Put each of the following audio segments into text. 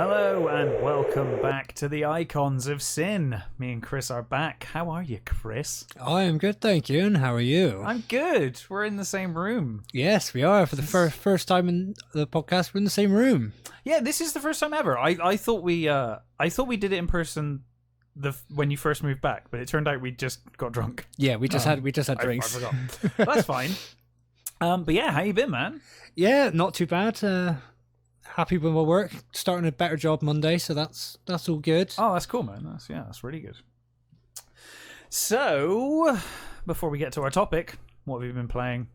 Hello and welcome back to the Icons of Sin. Me and Chris are back. How are you, Chris? I am good, thank you. And how are you? I'm good. We're in the same room. Yes, we are. For the first time in the podcast, we're in the same room. Yeah, this is the first time ever. I thought we did it in person when you first moved back, but it turned out we just got drunk. Yeah, we just had drinks. I forgot. That's fine. But yeah, how you been, man? Yeah, not too bad. Happy with my work. Starting a better job Monday, so that's all good. Oh, that's cool, man. That's really good. So, before we get to our topic, what have you been playing?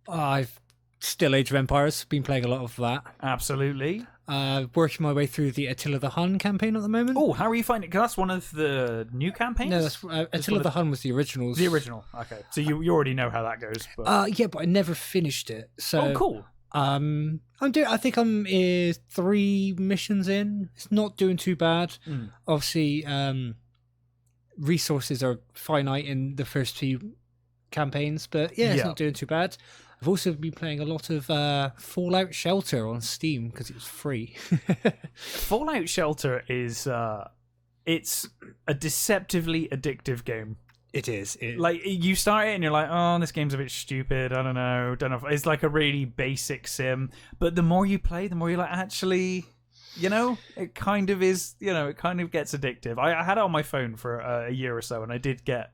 I've still Age of Empires. Been playing a lot of that. Absolutely. Working my way through the Attila the Hun campaign at the moment. Oh, how are you finding it? Because that's one of the new campaigns? No, that's Attila the Hun was the originals. The original. Okay. So you already know how that goes. But... yeah, but I never finished it. So, oh, cool. I think I'm 3 missions in. It's not doing too bad. Obviously, resources are finite in the first few campaigns, but yeah, it's not doing too bad. I've also been playing a lot of Fallout Shelter on Steam because it's free. Fallout Shelter is it's a deceptively addictive game. It is. Like, you start it and you're like, oh, this game's a bit stupid. I don't know. It's like a really basic sim. But the more you play, the more you're like, actually, it kind of is, it kind of gets addictive. I had it on my phone for a year or so, and I did get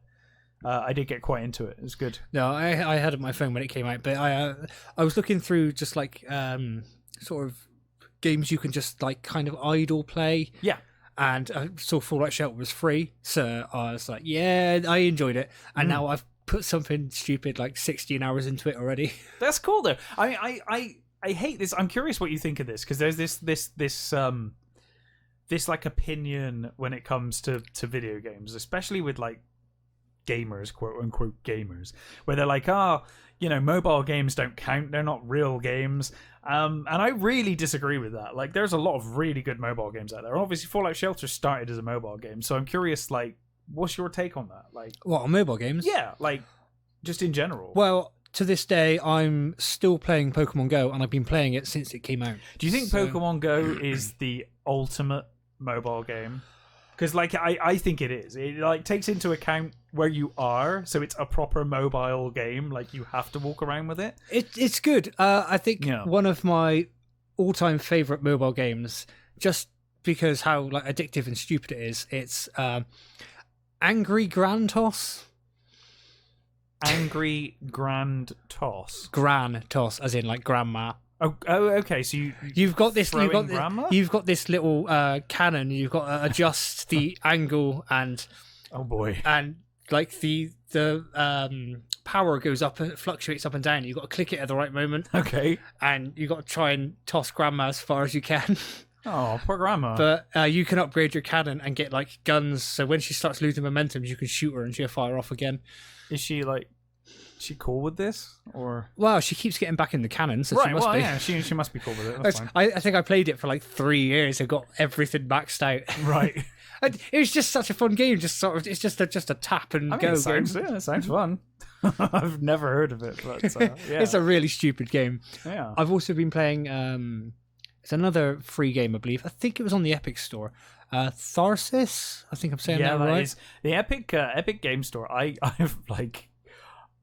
quite into it. It was good. No, I had it on my phone when it came out, but I was looking through just like sort of games you can just like kind of idle play. Yeah. And I saw Fallout Shelter was free, so I was like, yeah, I enjoyed it. And now I've put something stupid like 16 hours into it already. That's cool, though. I hate this. I'm curious what you think of this, because there's this like opinion when it comes to video games, especially with like gamers, quote unquote gamers, where they're like, mobile games don't count, they're not real games. And I really disagree with that. Like, there's a lot of really good mobile games out there. Obviously, Fallout Shelter started as a mobile game, so I'm curious, like, what's your take on that? Like, what, on mobile games? Yeah, like, just in general. Well, to this day, I'm still playing Pokemon Go, and I've been playing it since it came out. Do you think Pokemon Go is the ultimate mobile game? Because, like, I think it is. It, like, takes into account where you are, so it's a proper mobile game. Like, you have to walk around with it. It's good. I think one of my all-time favourite mobile games, just because how like addictive and stupid it is, it's Angry Grand Toss. Angry Grand Toss? Gran Toss, as in, like, grandma. Oh, okay. So you've got this little cannon. You've got to adjust the angle and oh boy, and like the power goes up and fluctuates up and down. You've got to click it at the right moment. Okay, and you've got to try and toss grandma as far as you can. Oh, poor grandma. But you can upgrade your cannon and get like guns. So when she starts losing momentum, you can shoot her and she'll fire off again. Is she cool with this, or? Well, she keeps getting back in the cannon, so right, she must be. Yeah, she must be cool with it. That's fine. I think I played it for like 3 years. I got everything maxed out. Right. It was just such a fun game. Just sort of, it's just a tap and go. It sounds fun. I've never heard of it, but yeah. It's a really stupid game. Yeah. I've also been playing. It's another free game, I believe. I think it was on the Epic Store. Tharsis. I think I'm saying that right. Is the Epic Game Store.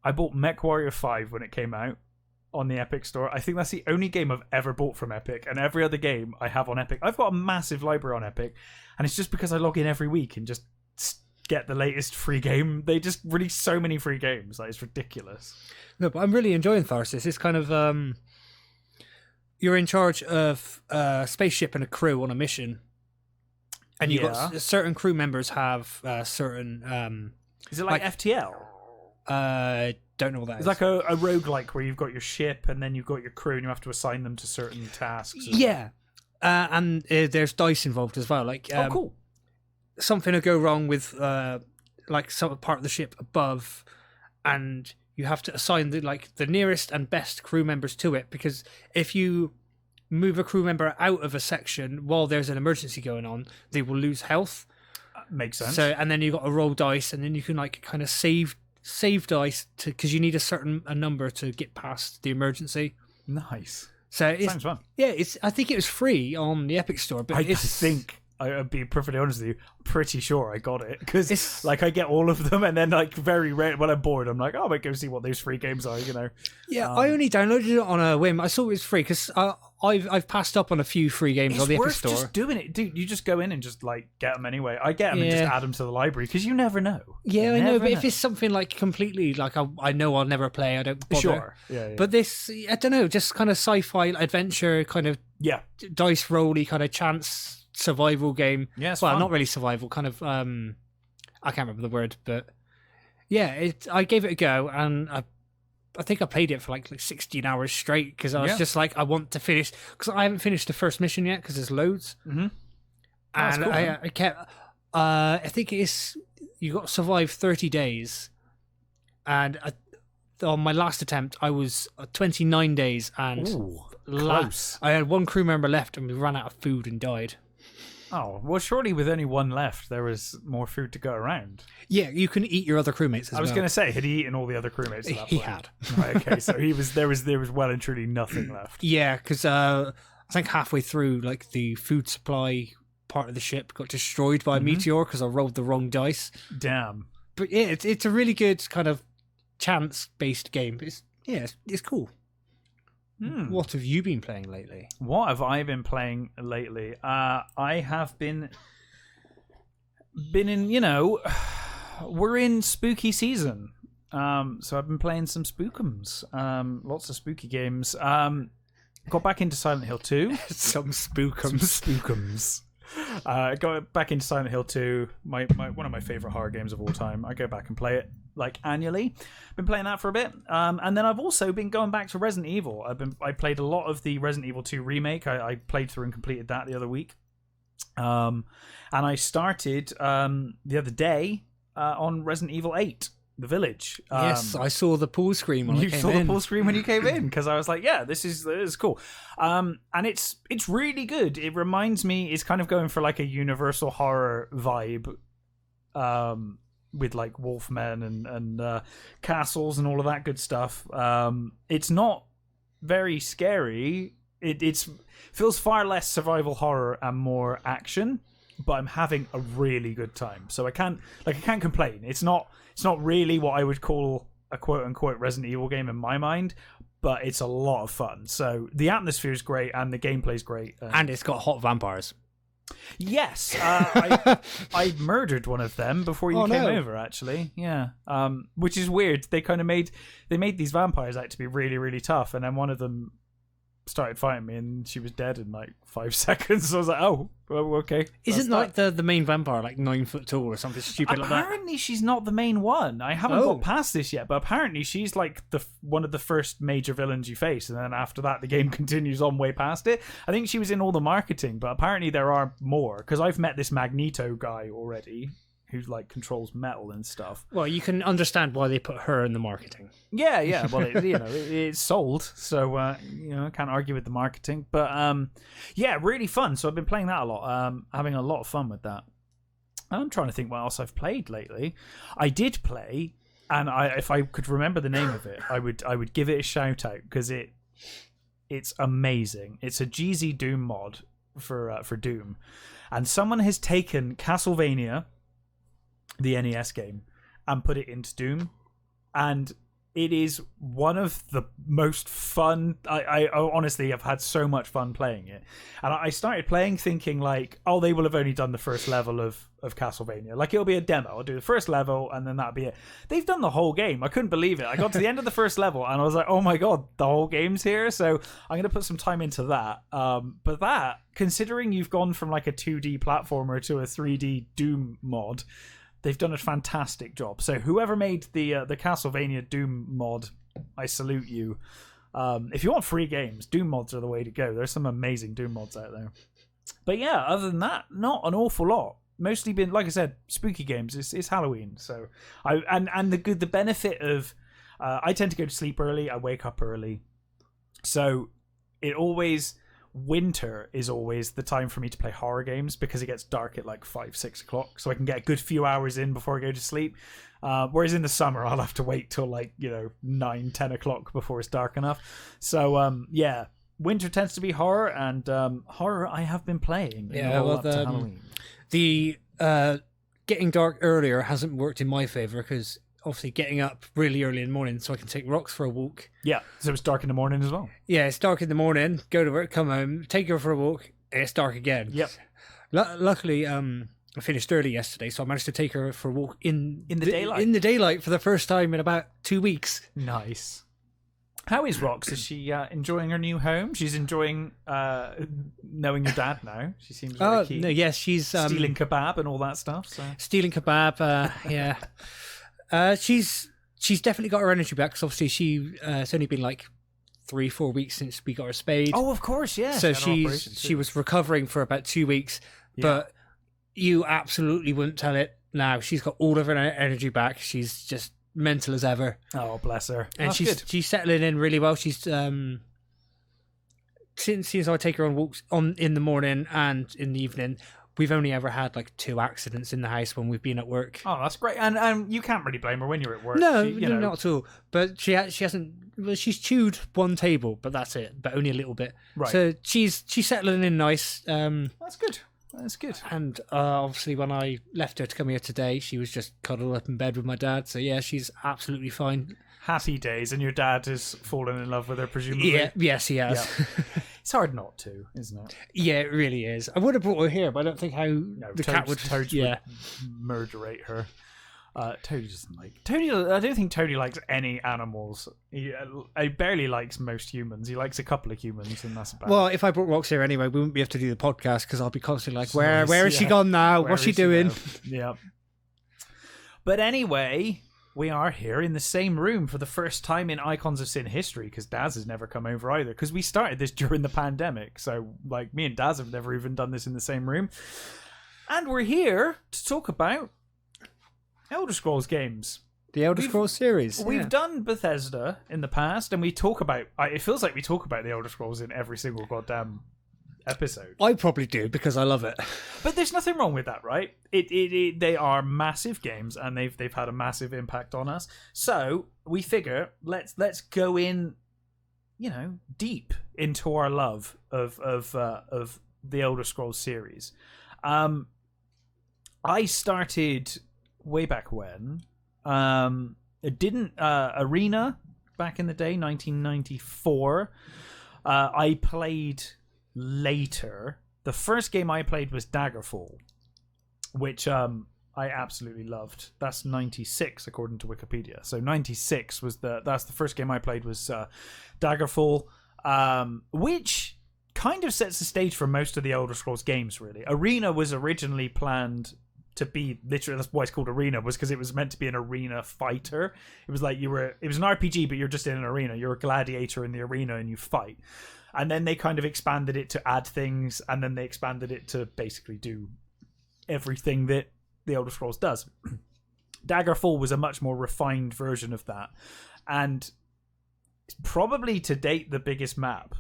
I bought MechWarrior 5 when it came out on the Epic Store. I think that's the only game I've ever bought from Epic, and every other game I have on Epic. I've got a massive library on Epic, and it's just because I log in every week and just get the latest free game. They just release so many free games. Like, it's ridiculous. No, but I'm really enjoying Tharsis. It's kind of... you're in charge of a spaceship and a crew on a mission, and you've got certain crew members have certain... is it like FTL? Don't know what that is. It's like a roguelike where you've got your ship and then you've got your crew and you have to assign them to certain tasks. Yeah. And there's dice involved as well. Like, oh, cool. Something will go wrong with like some part of the ship above, and you have to assign the nearest and best crew members to it, because if you move a crew member out of a section while there's an emergency going on, they will lose health. Makes sense. So, and then you've got to roll dice, and then you can like kind of save dice because you need a certain number to get past the emergency. Nice. So it's, Sounds fun. yeah, I think it was free on the Epic Store, but I'd be perfectly honest with you, pretty sure I got it because It's- like I get all of them, and then like very rare when I'm bored, I'm like, oh, I might go see what those free games are, you know. yeah, I only downloaded it on a whim. I saw it was free because I've passed up on a few free games on the Epic worth Store. just doing it, dude. You just go in and just like get them anyway. I get them and just Yeah. add them to the library because you never know. Yeah, You I know, never but if it's something like completely like I know I'll never play, I don't bother. sure, yeah. But this, I don't know, just kind of sci-fi adventure, kind of yeah, dice rolly, kind of chance survival game. yeah, it's Well, fun. not really survival, kind of. I can't remember the word, but yeah, I gave it a go, and I think I played it for like 16 hours straight because I was Yeah. just like, I want to finish because I haven't finished the first mission yet because there's loads, Mm-hmm. That's and cool, man. I kept. I think it is you got to survive 30 days, and on my last attempt I was 29 days, and Ooh, la- close. I had one crew member left, and we ran out of food and died. Oh, well, surely with only one left, there was more food to go around. Yeah, you can eat your other crewmates as I was well. going to say, had he eaten all the other crewmates at that He point? had. Right, okay, so there was well and truly nothing left. Yeah, because I think halfway through, like the food supply part of the ship got destroyed by a meteor because I rolled the wrong dice. Damn. But yeah, it's a really good kind of chance-based game. It's cool. What have you been playing lately? What have I been playing lately? I have been in, you know, we're in spooky season. So I've been playing some spookums. Lots of spooky games. Got back into Silent Hill 2. Some spookums. Some spookums. Got back into Silent Hill 2, my one of my favorite horror games of all time. I go back and play it like annually. Been playing that for a bit, and then I've also been going back to Resident Evil. I played a lot of the Resident Evil 2 remake. I played through and completed that the other week, and I started the other day on Resident Evil 8. The Village. Yes, I saw the pool screen when I You came saw in. the full screen when you came in because I was like, yeah, this is cool, and it's really good. It reminds me, it's kind of going for like a universal horror vibe, with like wolfmen and castles and all of that good stuff. It's not very scary. It feels far less survival horror and more action, but I'm having a really good time. So I can't complain. It's not really what I would call a quote unquote Resident Evil game in my mind, but it's a lot of fun. So the atmosphere is great and the gameplay is great. And it's got hot vampires. Yes, I murdered one of them before you came no. over. Actually, yeah, which is weird. They kind of made these vampires out to be really, really tough, and then one of them started fighting me, and she was dead in like 5 seconds. So I was like, oh, well, okay. Isn't like the main vampire like 9 foot tall or something stupid like that? Apparently, she's not the main one. I haven't Oh. got past this yet, but apparently she's like one of the first major villains you face, and then after that, the game continues on way past it. I think she was in all the marketing, but apparently there are more because I've met this Magneto guy already, who like controls metal and stuff. Well, you can understand why they put her in the marketing. Yeah. Well, it's sold, so I can't argue with the marketing. But yeah, really fun. So I've been playing that a lot. Having a lot of fun with that. I'm trying to think what else I've played lately. I did play, and if I could remember the name of it, I would give it a shout out because it's amazing. It's a GZ Doom mod for Doom, and someone has taken Castlevania, the NES game, and put it into Doom, and it is one of the most fun. I honestly have had so much fun playing it, and I started playing thinking like, oh, they will have only done the first level of Castlevania, like it'll be a demo. I'll do the first level and then that'll be it. They've done the whole game. I couldn't believe it. I got to the end of the first level and I was like, oh my god, the whole game's here. So I'm gonna put some time into that. But that, considering you've gone from like a 2D platformer to a 3D Doom mod, they've done a fantastic job. So whoever made the Castlevania Doom mod, I salute you. If you want free games, Doom mods are the way to go. There's some amazing Doom mods out there. But yeah, other than that, not an awful lot. Mostly been, like I said, spooky games. It's Halloween, so the benefit of I tend to go to sleep early. I wake up early, so winter is always the time for me to play horror games because it gets dark at like 5-6 o'clock, so I can get a good few hours in before I go to sleep. Whereas in the summer, I'll have to wait till like 9-10 o'clock before it's dark enough. So yeah, winter tends to be horror, and horror I have been playing. Up to Halloween. The getting dark earlier hasn't worked in my favour because obviously getting up really early in the morning so I can take Rox for a walk. Yeah, so it's dark in the morning as well. Yeah, it's dark in the morning, go to work, come home, take her for a walk, and it's dark again. Yep. Luckily, I finished early yesterday, so I managed to take her for a walk in the daylight. In the daylight for the first time in about 2 weeks. Nice. How is Rox? Is she enjoying her new home? She's enjoying knowing your dad now. She seems very keen. No, yes, she's stealing kebab and all that stuff. So. Stealing kebab, yeah. She's definitely got her energy back because obviously it's only been like 3-4 weeks since we got her spayed. Oh, of course, yeah. So she was recovering for about 2 weeks, but you absolutely wouldn't tell it now. She's got all of her energy back. She's just mental as ever. Oh, bless her. And That's good. She's settling in really well. She's since I take her on walks in the morning and in the evening, we've only ever had like 2 accidents in the house when we've been at work. Oh, that's great. And you can't really blame her when you're at work. No, not at all. But she hasn't. Well, she's chewed one table, but that's it. But only a little bit. Right. So she's settling in nice. That's good. That's good. And obviously, when I left her to come here today, she was just cuddled up in bed with my dad. So yeah, she's absolutely fine. Happy days. And your dad has fallen in love with her, presumably. Yeah. Yes, he has. Yeah. It's hard not to, isn't it? Yeah, it really is. I would have brought her here, but I don't think how the cat would. Toads would murderate her. Toady doesn't like Toady. I don't think Toady likes any animals. He barely likes most humans. He likes a couple of humans, and that's about. Well, if I brought Rox here anyway, we wouldn't be able to do the podcast because I'll be constantly like, "Where is she gone now? What's she doing?" Yeah. But anyway, we are here in the same room for the first time in Icons of Sin history because Daz has never come over either. Because we started this during the pandemic, so like me and Daz have never even done this in the same room, and we're here to talk about Elder Scrolls games. The Elder Scrolls series. We've done Bethesda in the past, and we talk about. It feels like we talk about the Elder Scrolls in every single goddamn episode. I probably do because I love it. But there's nothing wrong with that, right? They are massive games, and they've had a massive impact on us. So we figure let's go in, deep into our love of the Elder Scrolls series. I started way back when. It didn't Arena back in the day, 1994. I played later. The first game I played was Daggerfall, which I absolutely loved. That's 96 according to Wikipedia. So 96 that's the first game I played was Daggerfall, which kind of sets the stage for most of the Elder Scrolls games, really. Arena was originally planned to be literally, that's why it's called Arena, was because it was meant to be an arena fighter. It was like it was an RPG, but you're just in an arena. You're a gladiator in the arena and you fight. And then they kind of expanded it to add things, and then they expanded it to basically do everything that the Elder Scrolls does. Daggerfall was a much more refined version of that, and it's probably to date the biggest map.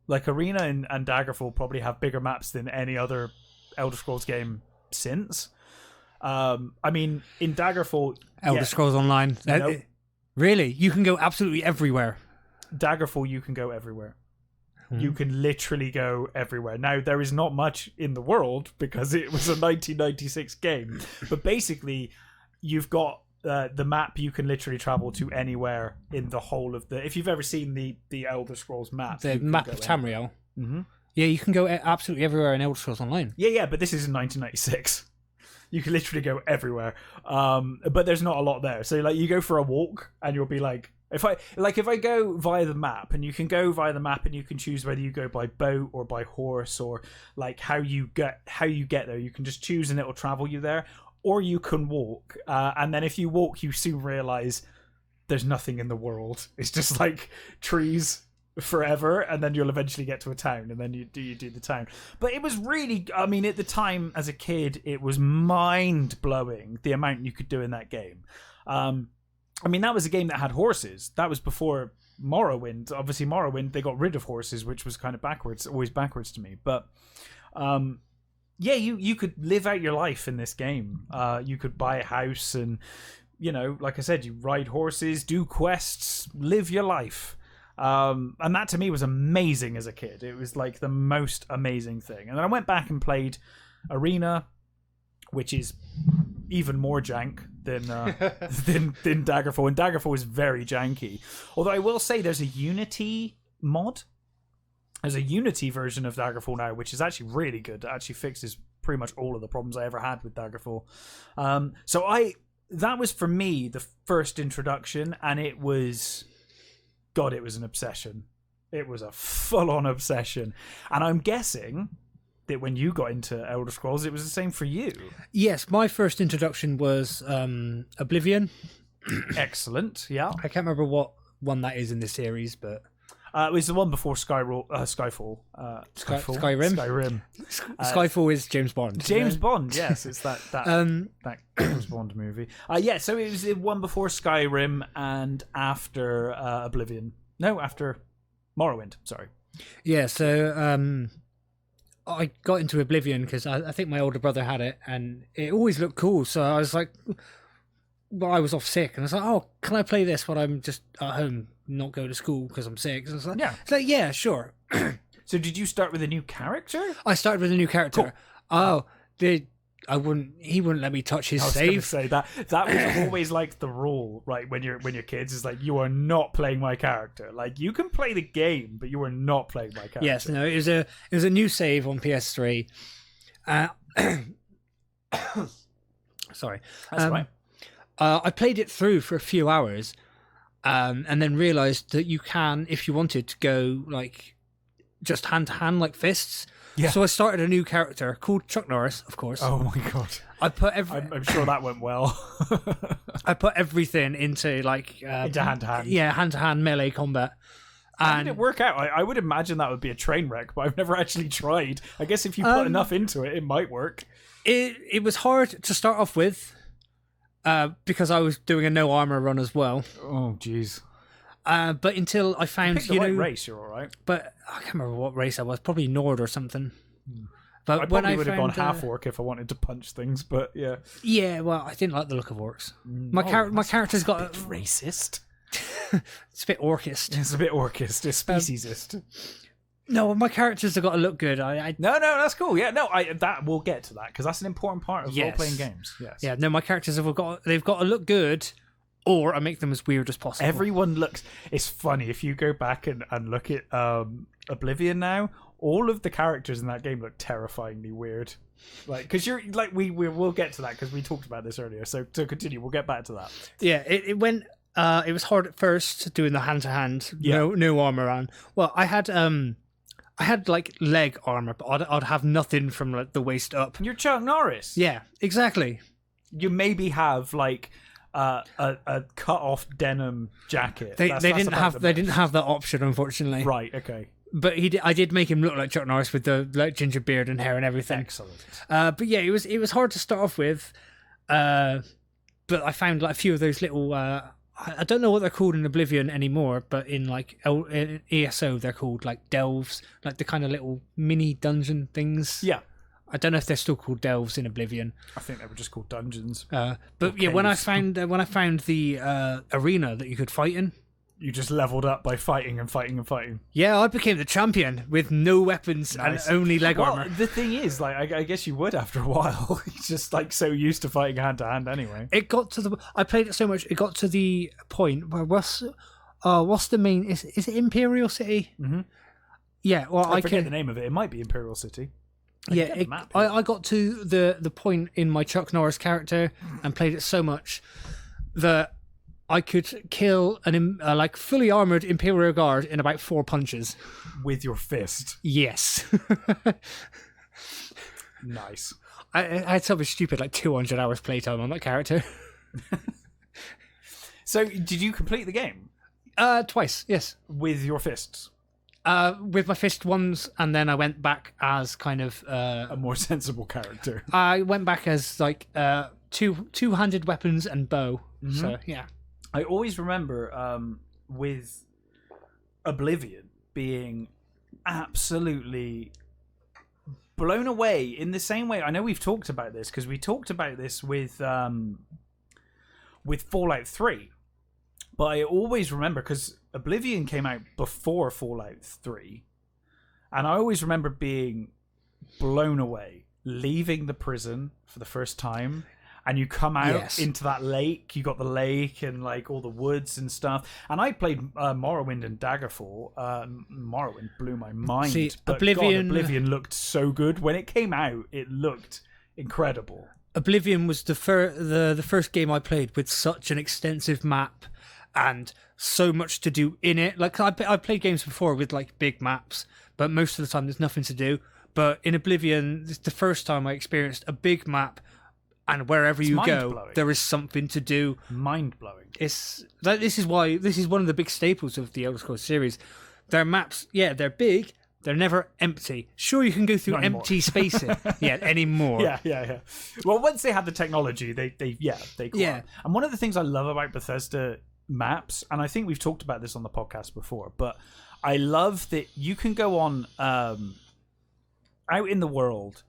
Like Arena and Daggerfall probably have bigger maps than any other Elder Scrolls game since. I mean, in Daggerfall, Elder Scrolls Online. Nope. Really? You can go absolutely everywhere. Daggerfall, you can go everywhere. You can literally go everywhere. Now, there is not much in the world because it was a 1996 game. But basically, you've got the map. You can literally travel to anywhere in the whole of the... If you've ever seen the Elder Scrolls map... The map of Tamriel. Mm-hmm. Yeah, you can go absolutely everywhere in Elder Scrolls Online. Yeah, but this is in 1996. You can literally go everywhere. But there's not a lot there. So, like, you go for a walk and you'll be like... If I go via the map, and you can go via the map, and you can choose whether you go by boat or by horse, or like how you get there. You can just choose, and it will travel you there, or you can walk. And then if you walk, you soon realize there's nothing in the world. It's just like trees forever, and then you'll eventually get to a town, and then you do the town. But it was really, I mean, at the time as a kid, it was mind blowing the amount you could do in that game. I mean, that was a game that had horses. That was before Morrowind. Obviously, Morrowind, they got rid of horses, which was kind of always backwards to me. But, yeah, you could live out your life in this game. You could buy a house and, like I said, you ride horses, do quests, live your life. And that to me was amazing as a kid. It was like the most amazing thing. And then I went back and played Arena, which is even more jank than than Daggerfall. And Daggerfall is very janky. Although I will say there's a Unity mod. There's a Unity version of Daggerfall now, which is actually really good. It actually fixes pretty much all of the problems I ever had with Daggerfall. That was for me the first introduction, and it was an obsession. It was a full-on obsession. And I'm guessing that when you got into Elder Scrolls, it was the same for you. Yes, my first introduction was Oblivion. Excellent, yeah. I can't remember what one that is in the series, but... it was the one before Skyfall. Skyrim. Skyfall is James Bond. James Bond, yes, it's that James Bond movie. So it was the one before Skyrim and after Oblivion. No, after Morrowind. Sorry. Yeah, so I got into Oblivion because I think my older brother had it, and it always looked cool. So I was like, well, I was off sick, and I was like, oh, can I play this when I'm just at home? Not go to school because I'm sick. So yeah, sure. So did you start with a new character? I started with a new character. Cool. He wouldn't let me touch his save. I was going to say that was always like the rule, right? When you're kids, is like, you are not playing my character. Like, you can play the game, but you are not playing my character. Yes, no, it was a new save on PS3. Sorry, that's right. I played it through for a few hours. And then realised that you can, if you wanted, to go like just hand to hand like fists. Yeah. So I started a new character called Chuck Norris, of course. Oh my god! I put I'm sure that went well. I put everything into like into hand to hand. Yeah, hand to hand melee combat. How did it work out? I would imagine that would be a train wreck, but I've never actually tried. I guess if you put enough into it, it might work. It was hard to start off with. Because I was doing a no armor run as well. Oh, jeez. But until I found the right race, you're all right. But I can't remember what race I was. Probably Nord or something. But I probably would have gone half orc if I wanted to punch things. But yeah. Yeah, well, I didn't like the look of orcs. My character's got a bit racist. It's a bit orcist. It's a bit orcist. It's speciesist. No, my characters have got to look good. No, that's cool. Yeah, no, we'll get to that because that's an important part of role-playing games. Yes. Yeah, no, my characters they've got to look good, or I make them as weird as possible. Everyone looks. It's funny if you go back and look at Oblivion now. All of the characters in that game look terrifyingly weird. Like, because you're like we'll get to that because we talked about this earlier. So to continue, we'll get back to that. Yeah, it went. It was hard at first doing the hand-to-hand. Yeah. No armor on. Well, I had like leg armor, but I'd have nothing from like the waist up. You're Chuck Norris. Yeah, exactly. You maybe have like a cut off denim jacket. They didn't have that option, unfortunately. Right. Okay. But I did make him look like Chuck Norris with the like ginger beard and hair and everything. Excellent. But yeah, it was hard to start off with. But I found like a few of those little. I don't know what they're called in Oblivion anymore, but in like in ESO they're called like delves, like the kind of little mini dungeon things. Yeah, I don't know if they're still called delves in Oblivion. I think they were just called dungeons. But yeah, when I found the arena that you could fight in, you just leveled up by fighting and fighting and fighting. Yeah, I became the champion with no weapons and only leg armor. The thing is, like, I guess you would after a while. You're just like so used to fighting hand to hand anyway. I played it so much. It got to the point where what's the main? Is it Imperial City? Mm-hmm. Yeah. Well, I forget the name of it. It might be Imperial City. I got to the point in my Chuck Norris character and played it so much that I could kill an like fully armored Imperial Guard in about 4 punches. With your fist? Yes. Nice. I had something stupid like 200 hours playtime on that character. So, did you complete the game? Twice, yes. With your fists? With my fist once, and then I went back as kind of... a more sensible character. I went back as like two-handed weapons and bow. Mm-hmm. So, yeah. I always remember with Oblivion being absolutely blown away in the same way. I know we've talked about this because we talked about this with Fallout 3. But I always remember, because Oblivion came out before Fallout 3, and I always remember being blown away, leaving the prison for the first time, and you come out into that lake. You got the lake and like all the woods and stuff. And I played Morrowind and Daggerfall. Morrowind blew my mind. See, but Oblivion looked so good when it came out. It looked incredible. Oblivion was the first game I played with such an extensive map and so much to do in it. Like I played games before with like big maps, but most of the time there's nothing to do. But in Oblivion, it's the first time I experienced a big map, and wherever you go, there is something to do. Mind-blowing. This is one of the big staples of the Elder Scrolls series. Their maps, they're big. They're never empty. Sure, you can go through empty spaces. Anymore. Yeah. Well, once they had the technology, they grew up. And one of the things I love about Bethesda maps, and I think we've talked about this on the podcast before, but I love that you can go on out in the world,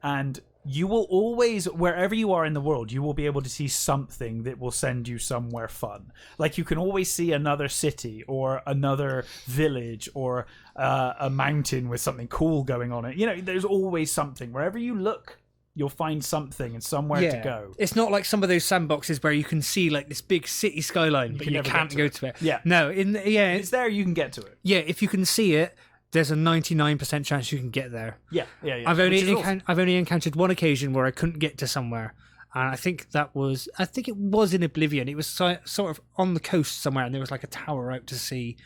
and you will always, wherever you are in the world, you will be able to see something that will send you somewhere fun. Like you can always see another city or another village or a mountain with something cool going on it. You know, there's always something. Wherever you look, you'll find something and somewhere to go. It's not like some of those sandboxes where you can see like this big city skyline, but you can't go to it. Yeah. No, it's there, you can get to it. Yeah, if you can see it, there's a 99% chance you can get there. Yeah. I've only encountered one occasion where I couldn't get to somewhere, and I think it was in Oblivion. It was sort of on the coast somewhere, and there was like a tower out to sea,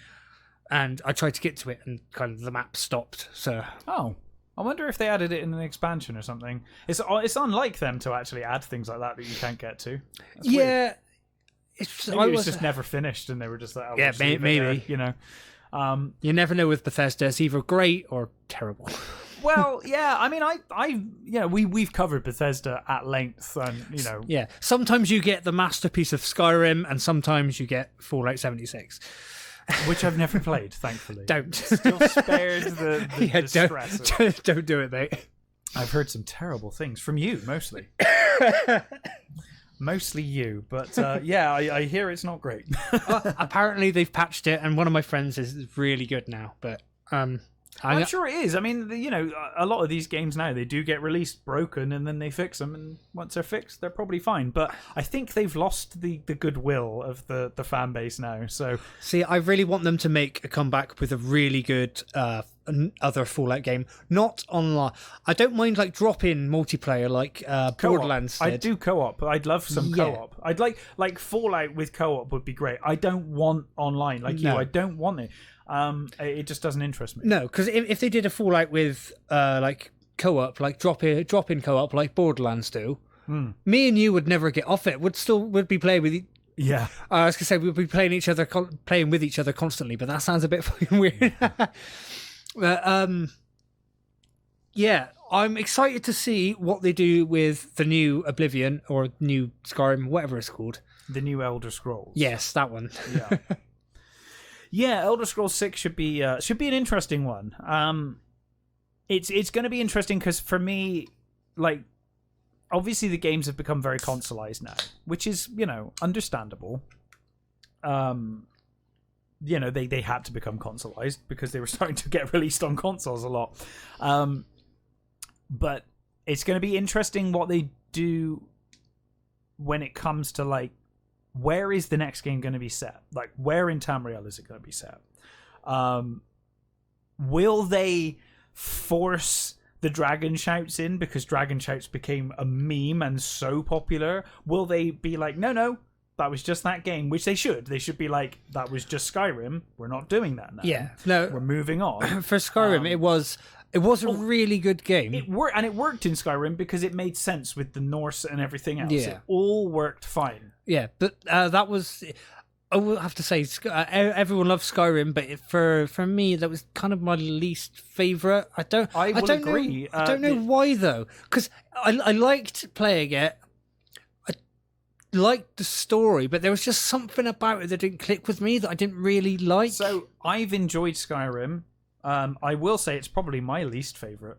and I tried to get to it, and kind of the map stopped. So I wonder if they added it in an expansion or something. It's unlike them to actually add things like that you can't get to. That's weird. Maybe it was just never finished, and they were just like, maybe you know. You never know with Bethesda. It's either great or terrible. Well, yeah. I mean, we've covered Bethesda at length, and you know. Yeah. Sometimes you get the masterpiece of Skyrim, and sometimes you get Fallout 76, which I've never played, thankfully. Don't. Still spared the distress. Don't do it, mate. I've heard some terrible things from you, mostly. Mostly you, but I hear it's not great. Apparently they've patched it, and one of my friends is really good now. But I'm sure it is. I mean, you know, a lot of these games now, they do get released broken, and then they fix them, and once they're fixed, they're probably fine. But I think they've lost the goodwill of the fan base now. So see, I really want them to make a comeback with a really good other Fallout game, not online. I don't mind like drop-in multiplayer like Borderlands did. I'd do co-op. I'd love some co-op. I'd like Fallout with co-op would be great. I don't want online you. I don't want it. It just doesn't interest me. No, because if they did a Fallout with like co-op, like drop-in co-op, like Borderlands do, me and you would never get off it. Would be playing with. Yeah, I was gonna say we'd be playing with each other constantly, but that sounds a bit fucking weird. Yeah, I'm excited to see what they do with the new Oblivion or new Skyrim, whatever it's called. The new Elder Scrolls. Yes, that one. Yeah. Yeah, Elder Scrolls 6 should be an interesting one. It's going to be interesting because for me, like, obviously the games have become very consoleized now, which is, you know, understandable. You know, they had to become consoleized because they were starting to get released on consoles a lot. But it's going to be interesting what they do when it comes to, like, where is the next game going to be set? Like, where in Tamriel is it going to be set? Will they force the Dragon Shouts in because Dragon Shouts became a meme and so popular? Will they be like, no, that was just that game, which they should. They should be like, that was just Skyrim. We're not doing that now. Yeah, no, we're moving on. For Skyrim, it was a really good game. It worked in Skyrim because it made sense with the Norse and everything else. Yeah. It all worked fine. Yeah, but that was. I will have to say, everyone loves Skyrim, but for me, that was kind of my least favorite. I don't agree. I don't know why though, because I liked playing it. Liked the story, but there was just something about it that didn't click with me that I didn't really like. So I've enjoyed Skyrim. I will say it's probably my least favorite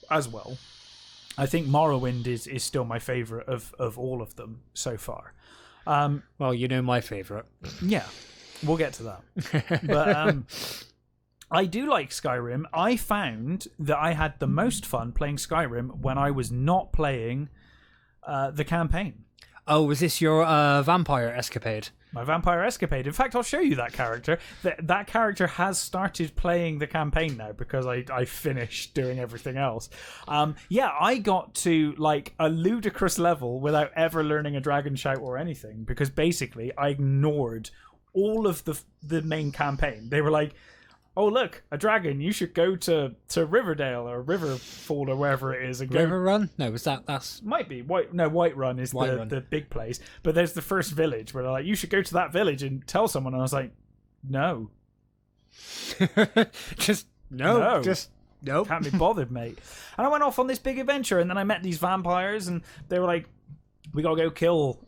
as well. I think Morrowind is still my favorite of all of them so far. Well, you know my favourite. Yeah, we'll get to that. But I do like Skyrim. I found that I had the most fun playing Skyrim when I was not playing the campaign. Oh, was this your vampire escapade? My vampire escapade. In fact, I'll show you that character. That character has started playing the campaign now because I finished doing everything else. Yeah, I got to like a ludicrous level without ever learning a dragon shout or anything because basically I ignored all of the main campaign. They were like, oh look, a dragon, you should go to Riverdale or Riverfall or wherever it is and go. River Run? No, that's Might be Whiterun is the big place, but there's the first village where they're like, you should go to that village and tell someone, and I was like, no. Just no. Just nope. Can't be bothered, mate. And I went off on this big adventure, and then I met these vampires, and they were like, we gotta go kill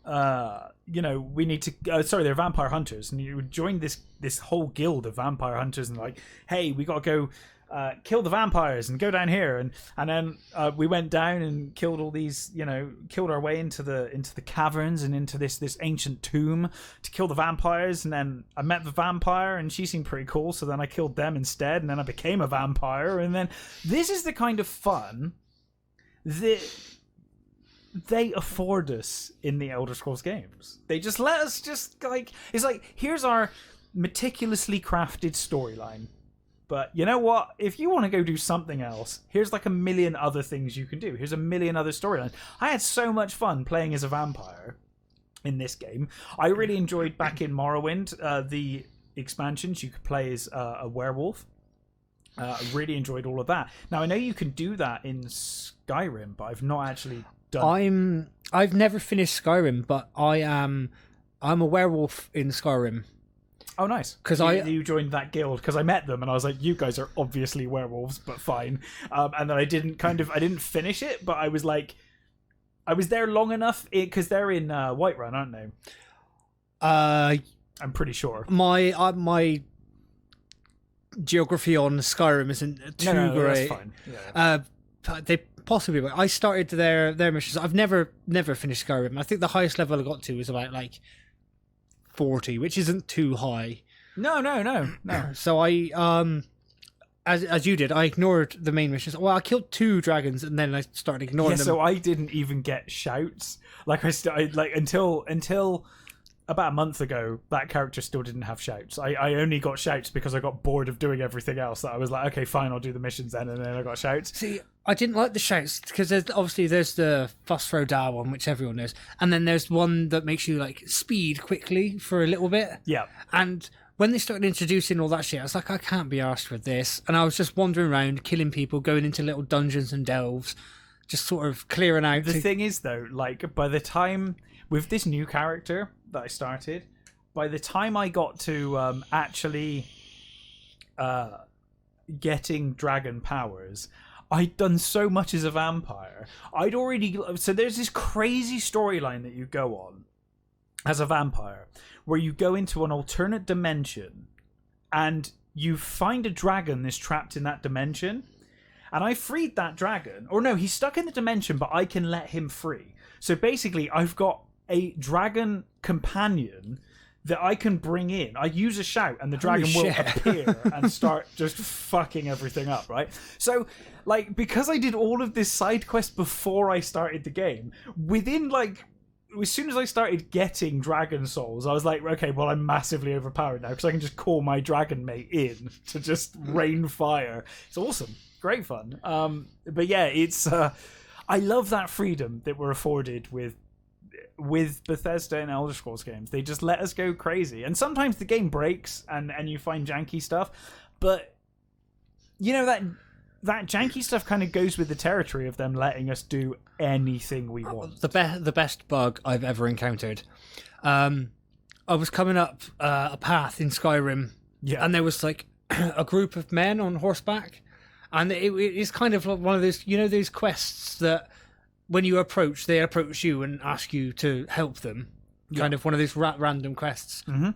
we need to they're vampire hunters, and you join this whole guild of vampire hunters, and like, hey, we gotta go kill the vampires and go down here, and then we went down and killed all these, killed our way into the caverns and into this ancient tomb to kill the vampires. And then I met the vampire and she seemed pretty cool, so then I killed them instead, and then I became a vampire. And then this is the kind of fun that they afford us in the Elder Scrolls games. They just let us it's like, here's our meticulously crafted storyline, but you know what, if you want to go do something else, here's like a million other things you can do. Here's a million other storylines. I had so much fun playing as a vampire in this game. I really enjoyed back in Morrowind the expansions. You could play as a werewolf. I really enjoyed all of that. Now I know you can do that in Skyrim, but I've not actually I've never finished Skyrim, but I'm a werewolf in Skyrim. Oh, nice! Because you joined that guild because I met them and I was like, you guys are obviously werewolves, but fine. And then I didn't finish it, but I was like, I was there long enough because they're in Whiterun, aren't they? I'm pretty sure. My geography on Skyrim isn't too great. That's fine. Yeah. They possibly will. I started their missions. I've never finished Skyrim. I think the highest level I got to was about like 40, which isn't too high. No. So I as you did, I ignored the main missions. Well, I killed 2 dragons and then I started ignoring them. So I didn't even get shouts. Like I started until about a month ago, that character still didn't have shouts. I only got shouts because I got bored of doing everything else. That I was like, okay, fine, I'll do the missions then, and then I got shouts. See, I didn't like the shouts because there's the fuss throw da one, which everyone knows, and then there's one that makes you like speed quickly for a little bit. Yeah. And when they started introducing all that shit, I was like, I can't be arsed with this. And I was just wandering around, killing people, going into little dungeons and delves, just sort of clearing out. The thing is, though, like by the time with this new character that I started, by the time I got to actually getting dragon powers, I'd done so much as a vampire. So there's this crazy storyline that you go on as a vampire where you go into an alternate dimension and you find a dragon that's trapped in that dimension, and I freed that dragon. Or no, he's stuck in the dimension, but I can let him free. So basically I've got a dragon companion that I can bring in. I use a shout and the dragon will appear and start just fucking everything up, right? So, like, because I did all of this side quest before I started the game, within, like, as soon as I started getting dragon souls, I was like, okay, well, I'm massively overpowered now because I can just call my dragon mate in to just rain fire. It's awesome. Great fun. But yeah, it's... I love that freedom that we're afforded with Bethesda and Elder Scrolls games. They just let us go crazy, and sometimes the game breaks and you find janky stuff, but you know that janky stuff kind of goes with the territory of them letting us do anything we want. The best bug I've ever encountered. I was coming up a path in Skyrim, and there was like a group of men on horseback, and it's kind of like one of those, those quests that when you approach, they approach you and ask you to help them. Kind of one of these random quests. Mm-hmm.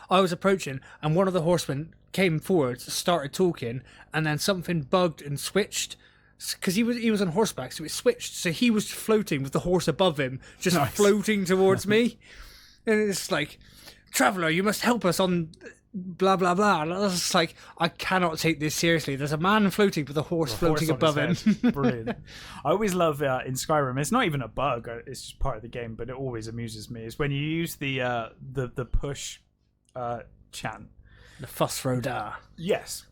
I was approaching, and one of the horsemen came forward, started talking, and then something bugged and switched. because he was on horseback, so it switched. So he was floating with the horse above him, just Nice. floating towards me. And it's like, traveler, you must help us on blah blah blah. And I was just like, I cannot take this seriously. There's a man floating with a horse floating above him. Brilliant. I always love in Skyrim. It's not even a bug. It's just part of the game, but it always amuses me. Is when you use the push chant. The Fussroda. Yes.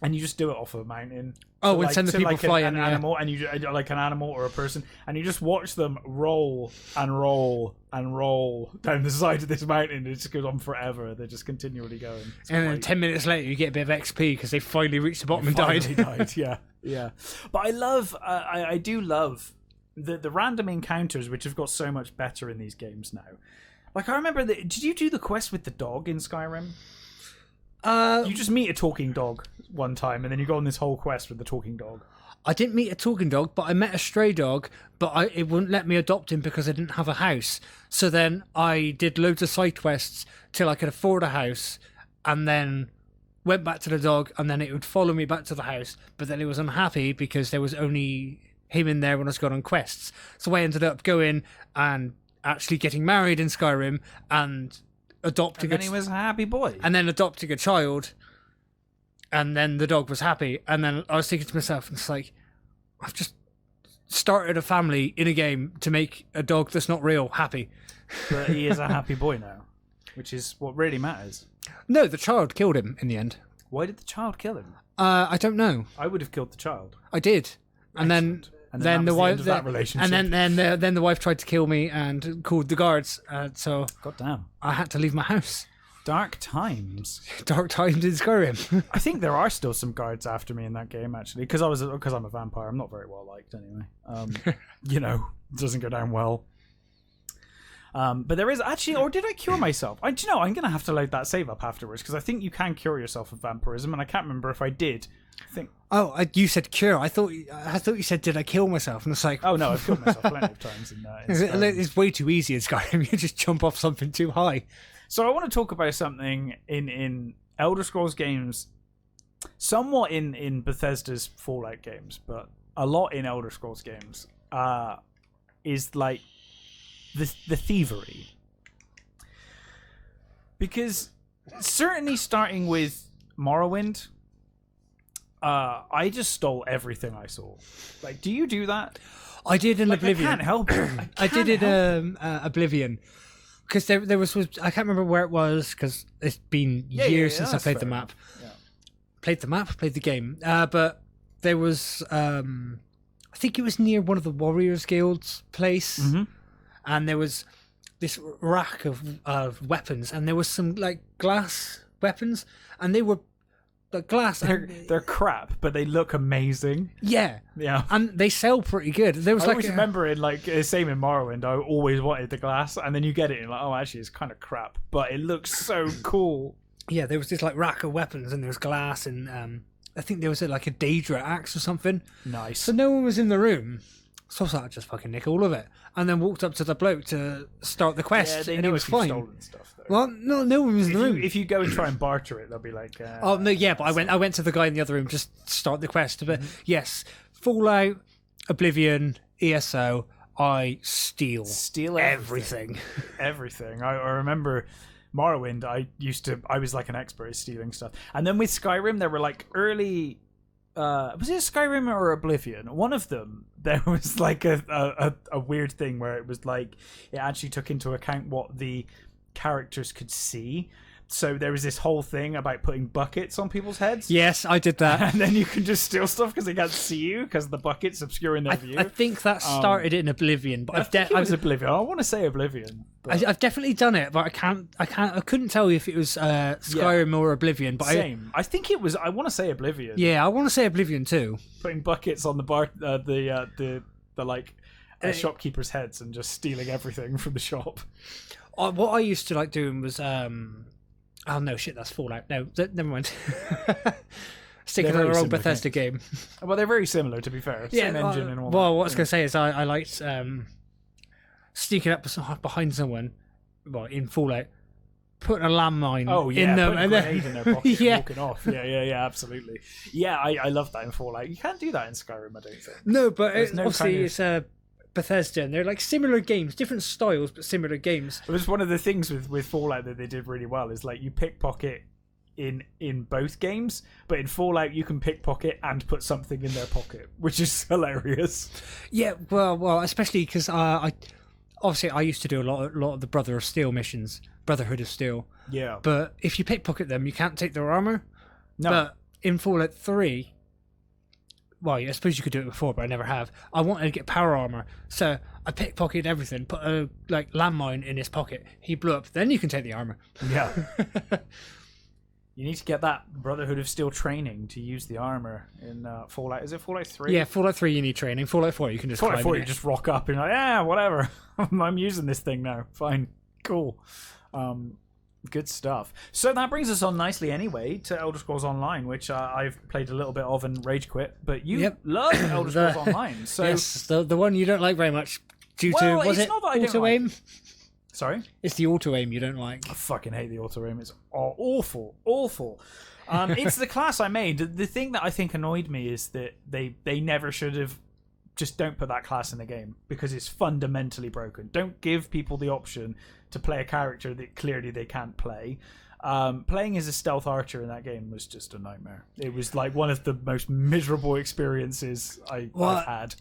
And you just do it off of a mountain. Oh, and send the people flying. An animal, and you like an animal or a person, and you just watch them roll and roll and roll down the side of this mountain. It just goes on forever. They're just continually going. It's And then great. 10 minutes later, you get a bit of XP because they finally reached the bottom and Finally died. died. Yeah. But I love, I do love the random encounters, which have got so much better in these games now. Like I remember, did you do the quest with the dog in Skyrim? You just meet a talking dog one time, and then you go on this whole quest with the talking dog. I didn't meet a talking dog, but I met a stray dog, but it wouldn't let me adopt him because I didn't have a house. So then I did loads of side quests till I could afford a house, and then went back to the dog, and then it would follow me back to the house, but then it was unhappy because there was only him in there when I was going on quests. So I ended up going and actually getting married in Skyrim and adopting And then he was a happy boy. and then adopting a child, and then the dog was happy. And then I was thinking to myself, it's like, I've just started a family in a game to make a dog that's not real happy. But he is a happy boy now, which is what really matters. No, the child killed him in the end. Why did the child kill him? I don't know. I would have killed the child. I did, and Excellent. And then that the was the wife end of that relationship. and then the wife tried to kill me and called the guards. So God damn. I had to leave my house. Dark times. Dark times in Skyrim. I think there are still some guards after me in that game, actually, because I'm a vampire. I'm not very well liked anyway. It doesn't go down well. But there is actually, or did I cure myself? Do you know, I'm going to have to load that save up afterwards, because I think you can cure yourself of vampirism, and I can't remember if I did. I think. Oh, you said cure. I thought you said, did I kill myself? And it's like, Oh no, I've killed myself plenty of times in Skyrim. it's way too easy in Skyrim. You just jump off something too high. So I want to talk about something in Elder Scrolls games, somewhat in Bethesda's Fallout games, but a lot in Elder Scrolls games, is like the thievery. Because certainly starting with Morrowind, I just stole everything I saw. Like, do you do that? I did in Oblivion. I can't help it. I did it Oblivion. Because there was I can't remember where it was because it's been years since I that's played the fair map. enough. Played the game. But there was, I think it was near one of the Warriors Guild's place, and there was this rack of weapons, and there was some like glass weapons, and they were like glass. They're crap, but they look amazing. Yeah, Yeah. and they sell pretty good. There was I like always remember in same in Morrowind, I always wanted the glass, and then you get it and you're like, oh, actually it's kind of crap, but it looks so cool. Yeah, there was this like rack of weapons, and there was glass, and I think there was like a Daedra axe or something. Nice. So no one was in the room, so I was like, I'll just fucking nick all of it, and then walked up to the bloke to start the quest, Yeah, they and know it was if you've fine. stolen stuff, though. Well, no one was in the room. If you go and try and barter it, they'll be like, Oh no, yeah, but I went to the guy in the other room just to start the quest. But yes, Fallout, Oblivion, ESO, I steal everything. Everything. I remember Morrowind. I was like an expert at stealing stuff. And then with Skyrim, there were like early. Was it Skyrim or Oblivion? One of them. There was like a weird thing where it was like it actually took into account what the characters could see. So there was this whole thing about putting buckets on people's heads. Yes, I did that. And then you can just steal stuff because they can't see you because the bucket's obscuring their view. I think that started in Oblivion, but I think it was Oblivion. I want to say Oblivion. But I've definitely done it, but I couldn't tell you if it was Skyrim or Oblivion. But same. I think it was. I want to say Oblivion. I want to say Oblivion too. Putting buckets on the bar, the shopkeepers' heads and just stealing everything from the shop. What I used to like doing was oh no, shit, that's Fallout. No, never mind. Sticking to the wrong Bethesda game. Well, they're very similar, to be fair. Same engine and all that. Well, what I was going to say is I liked sneaking up behind someone, well, in Fallout, putting a landmine Oh yeah, in them putting a and grenade then in their pocket Yeah. and walking off. Yeah, absolutely. Yeah, I love that in Fallout. You can't do that in Skyrim, I don't think. No, but There's no obviously kind of- it's Bethesda, and they're like similar games, different styles, but similar games. It was one of the things with Fallout that they did really well is like you pickpocket in both games, but in Fallout you can pickpocket and put something in their pocket, which is hilarious. Yeah, well, especially because I used to do a lot of the Brotherhood of Steel. Yeah. But if you pickpocket them, you can't take their armor. No. But in Fallout 3, well, I suppose you could do it before, but I never have. I wanted to get power armor, so I pickpocketed everything, put a landmine in his pocket. He blew up. Then you can take the armor. Yeah. You need to get that Brotherhood of Steel training to use the armor in Fallout. Is it Fallout 3? Yeah, Fallout 3 you need training. Fallout 4 you can just Fallout climb 4 in you it. just rock up and you're like, yeah, whatever. I'm using this thing now. Fine. Cool. Good stuff. So that brings us on nicely anyway to Elder Scrolls Online, which I've played a little bit of and rage quit. But you love Elder Scrolls Online. So yes, the one you don't like very much due Well, to, was it's it not that I don't auto like aim? Sorry? It's the auto aim you don't like. I fucking hate the auto aim. It's awful. It's the class I made. The thing that I think annoyed me is that they never should have just don't put that class in the game because it's fundamentally broken. Don't give people the option to play a character that clearly they can't play. Playing as a stealth archer in that game was just a nightmare. It was like one of the most miserable experiences I've had.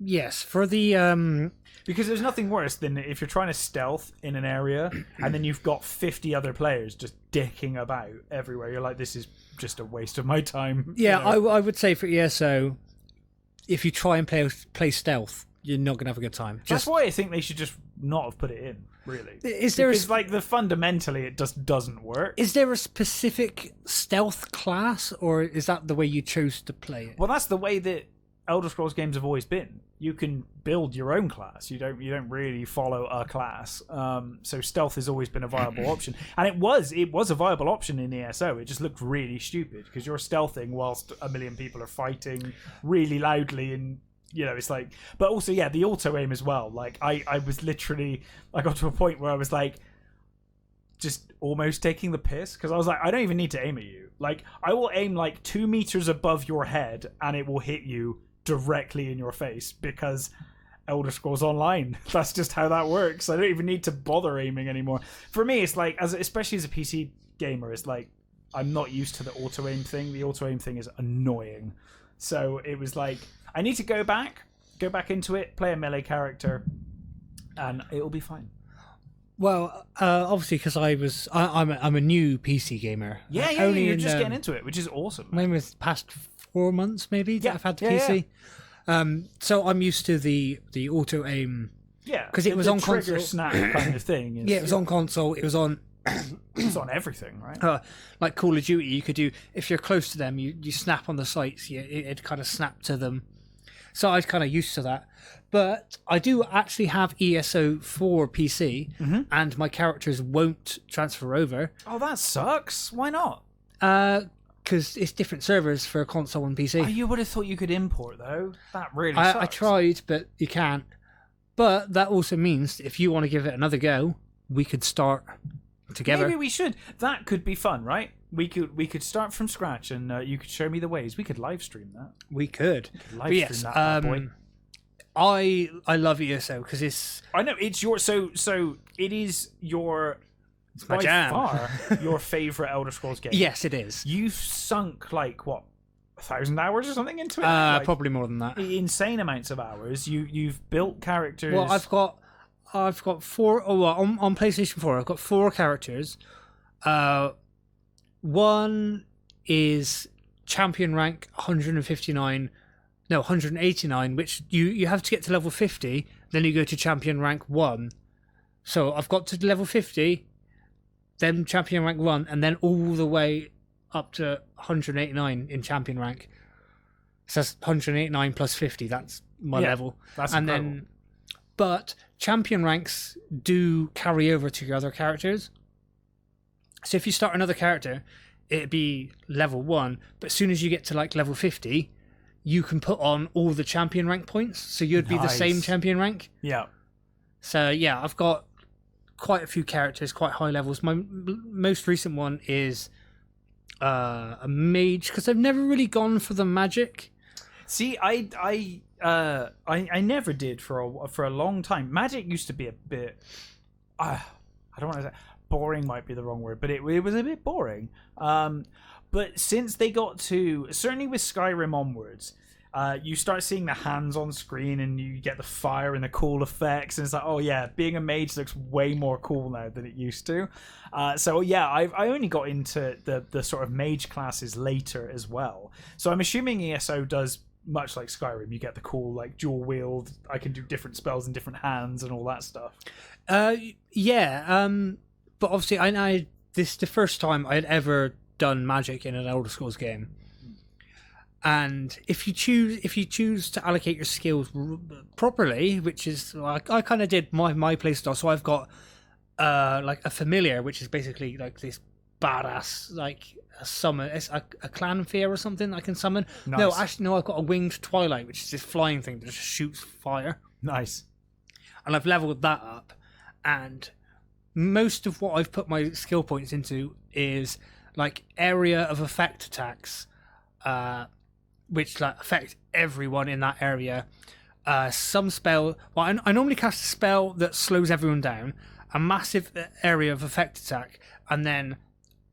Yes, for the Because there's nothing worse than if you're trying to stealth in an area and then you've got 50 other players just dicking about everywhere. You're like, this is just a waste of my time. Yeah, you know? I would say for ESO, if you try and play stealth, you're not gonna have a good time. That's why I think they should just not have put it in. Really, Is there because like fundamentally it just doesn't work. Is there a specific stealth class, or is that the way you chose to play it? Well, that's the way that Elder Scrolls games have always been. You can build your own class. You don't really follow a class. So stealth has always been a viable option, and it was a viable option in ESO. It just looked really stupid because you're stealthing whilst a million people are fighting really loudly, and you know it's like. But also, yeah, the auto aim as well. Like I was literally, I got to a point where I was like, just almost taking the piss because I was like, I don't even need to aim at you. Like I will aim like 2 meters above your head, and it will hit you directly in your face because Elder Scrolls Online. That's just how that works. I don't even need to bother aiming anymore. For me, it's like, especially as a PC gamer, it's like I'm not used to the auto aim thing. The auto aim thing is annoying. So it was like I need to go back into it, play a melee character, and it'll be fine. Well, obviously, because I'm a new PC gamer. Yeah, you're just getting into it, which is awesome. Maybe it's past 4 months, maybe that I've had the yeah, PC. So I'm used to the auto aim. Yeah, because it was the on trigger console. snap kind of thing. Yeah, it was on console. It was on. It's on everything, right? Like Call of Duty, you could do if you're close to them, you snap on the sights. It'd kind of snap to them. So I was kind of used to that. But I do actually have ESO for PC, and my characters won't transfer over. Oh, that sucks. Why not? Because it's different servers for console and PC. Oh, you would have thought you could import, though. That really sucks. I tried, but you can't. But that also means if you want to give it another go, we could start together. Maybe we should. That could be fun, right? We could start from scratch, and you could show me the ways. We could live stream that. We could. Live stream that bad boy. I love ESO because it's. I know it's your so it is your. It's my by jam. far your favorite Elder Scrolls game. Yes, it is. You've sunk like what 1,000 hours or something into it. Like, probably more than that. Insane amounts of hours. You've built characters. Well, I've got 4. Oh, well, on PlayStation 4, I've got 4 characters. One is champion rank 159. No, 189, which you have to get to level 50, then you go to champion rank 1. So I've got to level 50, then champion rank 1, and then all the way up to 189 in champion rank. So that's 189 plus 50, that's my level. That's and incredible. But champion ranks do carry over to your other characters. So if you start another character, it'd be level 1, but as soon as you get to like level 50, you can put on all the champion rank points, so you'd be the same champion rank. Yeah. So yeah, I've got quite a few characters, quite high levels. My most recent one is a mage, because I've never really gone for the magic. See, I never did for a long time. Magic used to be a bit, I don't want to say boring, might be the wrong word, but it was a bit boring. But since they got to, certainly with Skyrim onwards, you start seeing the hands on screen and you get the fire and the cool effects, and it's like, oh yeah, being a mage looks way more cool now than it used to. So yeah, I only got into the sort of mage classes later as well. So I'm assuming ESO does much like Skyrim. You get the cool like dual wield, I can do different spells in different hands and all that stuff. Yeah, but obviously I this the first time I had ever done magic in an Elder Scrolls game. And if you choose to allocate your skills properly, which is like I kind of did my playstyle, so I've got like a familiar, which is basically like this badass like a summon, it's a clan fear or something I can summon. Nice. No, actually no, I've got a winged twilight, which is this flying thing that just shoots fire. Nice. And I've leveled that up, and most of what I've put my skill points into is like area of effect attacks, which like affect everyone in that area. Some spell. Well, I normally cast a spell that slows everyone down, a massive area of effect attack, and then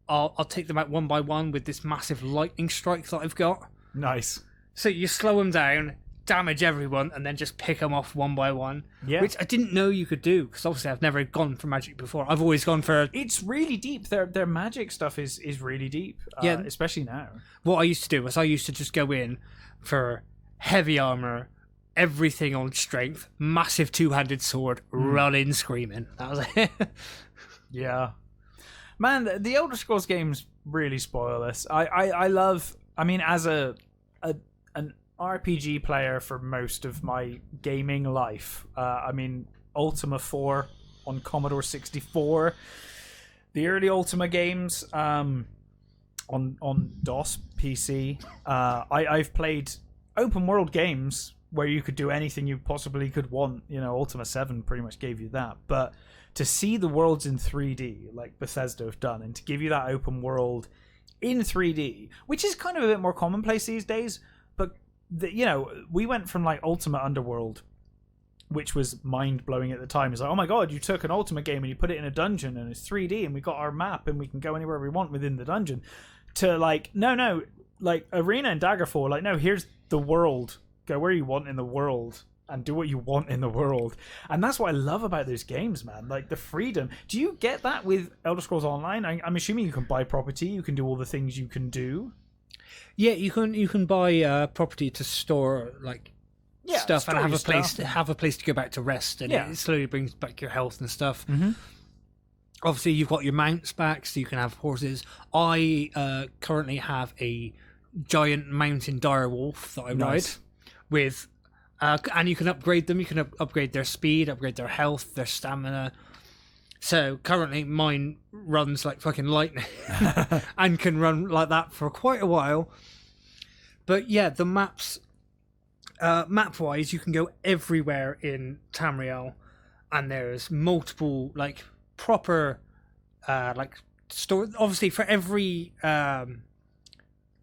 I'll take them out one by one with this massive lightning strike that I've got. Nice. So you slow them down, damage everyone, and then just pick them off one by one. Yeah. Which I didn't know you could do, because obviously I've never gone for magic before. I've always gone for... It's really deep. Their magic stuff is really deep. Yeah. Especially now. What I used to do was I used to just go in for heavy armor, everything on strength, massive two-handed sword, run in screaming. That was it. Yeah. Man, the Elder Scrolls games really spoil us. I love... I mean, as an RPG player for most of my gaming life, I mean, Ultima 4 on Commodore 64, the early Ultima games on DOS PC. I've played open world games where you could do anything you possibly could want. You know, Ultima 7 pretty much gave you that. But to see the worlds in 3D, like Bethesda have done, and to give you that open world in 3D, which is kind of a bit more commonplace these days, but you know, we went from like Ultima Underworld, which was mind-blowing at the time. It's like, oh my god, you took an Ultima game and you put it in a dungeon and it's 3D and we got our map and we can go anywhere we want within the dungeon, to like, no, like Arena and Daggerfall, like, no, here's the world, go where you want in the world and do what you want in the world. And that's what I love about those games, man, like the freedom. Do you get that with Elder Scrolls Online? I'm assuming you can buy property, you can do all the things you can do. Yeah, you can buy property to store like stuff and have a place to go back to rest, and it slowly brings back your health and stuff. Mm-hmm. Obviously, you've got your mounts back, so you can have horses. I currently have a giant mountain direwolf that I ride with, and you can upgrade them. You can upgrade their speed, upgrade their health, their stamina. So currently mine runs like fucking lightning and can run like that for quite a while. But yeah, the maps, map-wise, you can go everywhere in Tamriel, and there's multiple like proper like store. Obviously, for every kind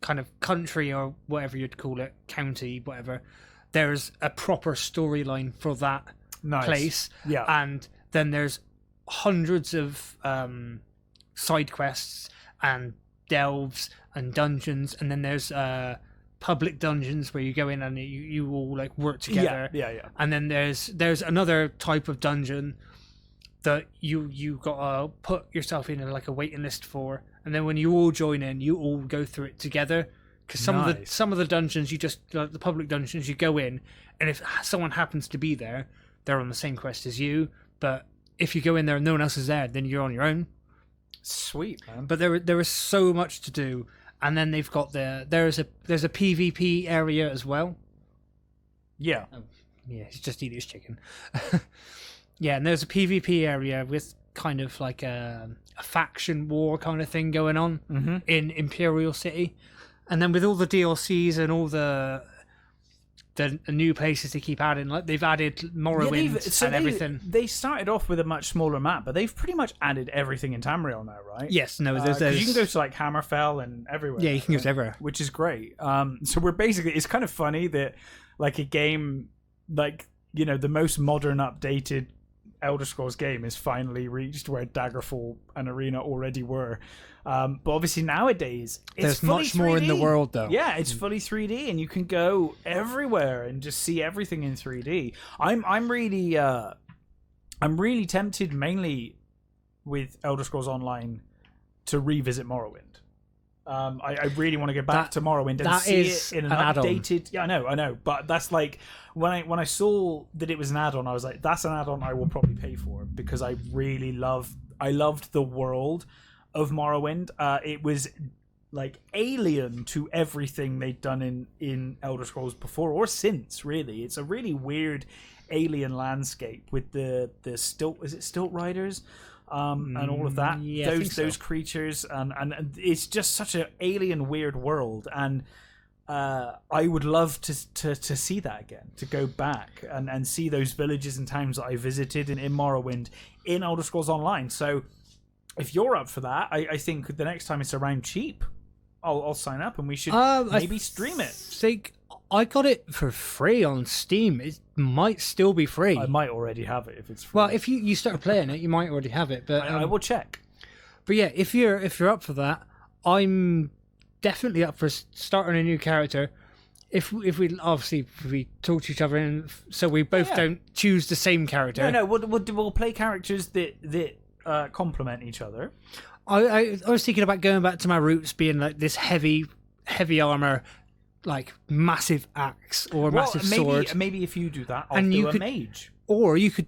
of country or whatever you'd call it, county, whatever, there's a proper storyline for that place. Yeah, and then there's hundreds of side quests and delves and dungeons, and then there's public dungeons where you go in and you all like work together. Yeah. And then there's another type of dungeon that you gotta put yourself in like a waiting list for, and then when you all join in, you all go through it together. Because some of the dungeons, you just like the public dungeons, you go in, and if someone happens to be there, they're on the same quest as you. But if you go in there and no one else is there, then you're on your own. Sweet, man. But there is so much to do, and then they've got there's a PvP area as well. Yeah. Oh, yeah, he's just eating his chicken. Yeah, and there's a PvP area with kind of like a faction war kind of thing going on in Imperial City, and then with all the DLCs and all the the new places they keep adding. Like they've added Morrowind and everything. They started off with a much smaller map, but they've pretty much added everything in Tamriel now, right? Yes, no, there's you can go to like Hammerfell and everywhere. Yeah, you can go to everywhere, which is great. So we're basically, it's kind of funny that like a game like, you know, the most modern updated Elder Scrolls game is finally reached where Daggerfall and Arena already were. But obviously nowadays it's there's fully much more 3D. in the world though. Yeah, it's fully 3D and you can go everywhere and just see everything in 3D. I'm really tempted, mainly with Elder Scrolls Online, to revisit Morrowind. I really want to go back to Morrowind and see it in an updated. Yeah, I know, but that's like when I saw that it was an add-on, I was like, that's an add-on I will probably pay for, because I loved the world of Morrowind. It was like alien to everything they'd done in Elder Scrolls before or since. Really, it's a really weird alien landscape with the stilt riders. And all of that, yeah, those creatures, and it's just such an alien, weird world, and I would love to see that again, to go back and see those villages and towns that I visited in Morrowind in Elder Scrolls Online. So, if you're up for that, I think the next time it's around cheap, I'll sign up and we should maybe stream it. Think I got it for free on Steam. It might still be free. I might already have it if it's free. Well, if you start playing it, you might already have it. But I will check. But yeah, if you're up for that, I'm definitely up for starting a new character. If we talk to each other, and so we both don't choose the same character. No, we'll play characters that complement each other. I was thinking about going back to my roots, being like this heavy armor, like massive axe or massive sword. Maybe if you do that, I'll do a mage. Or you could,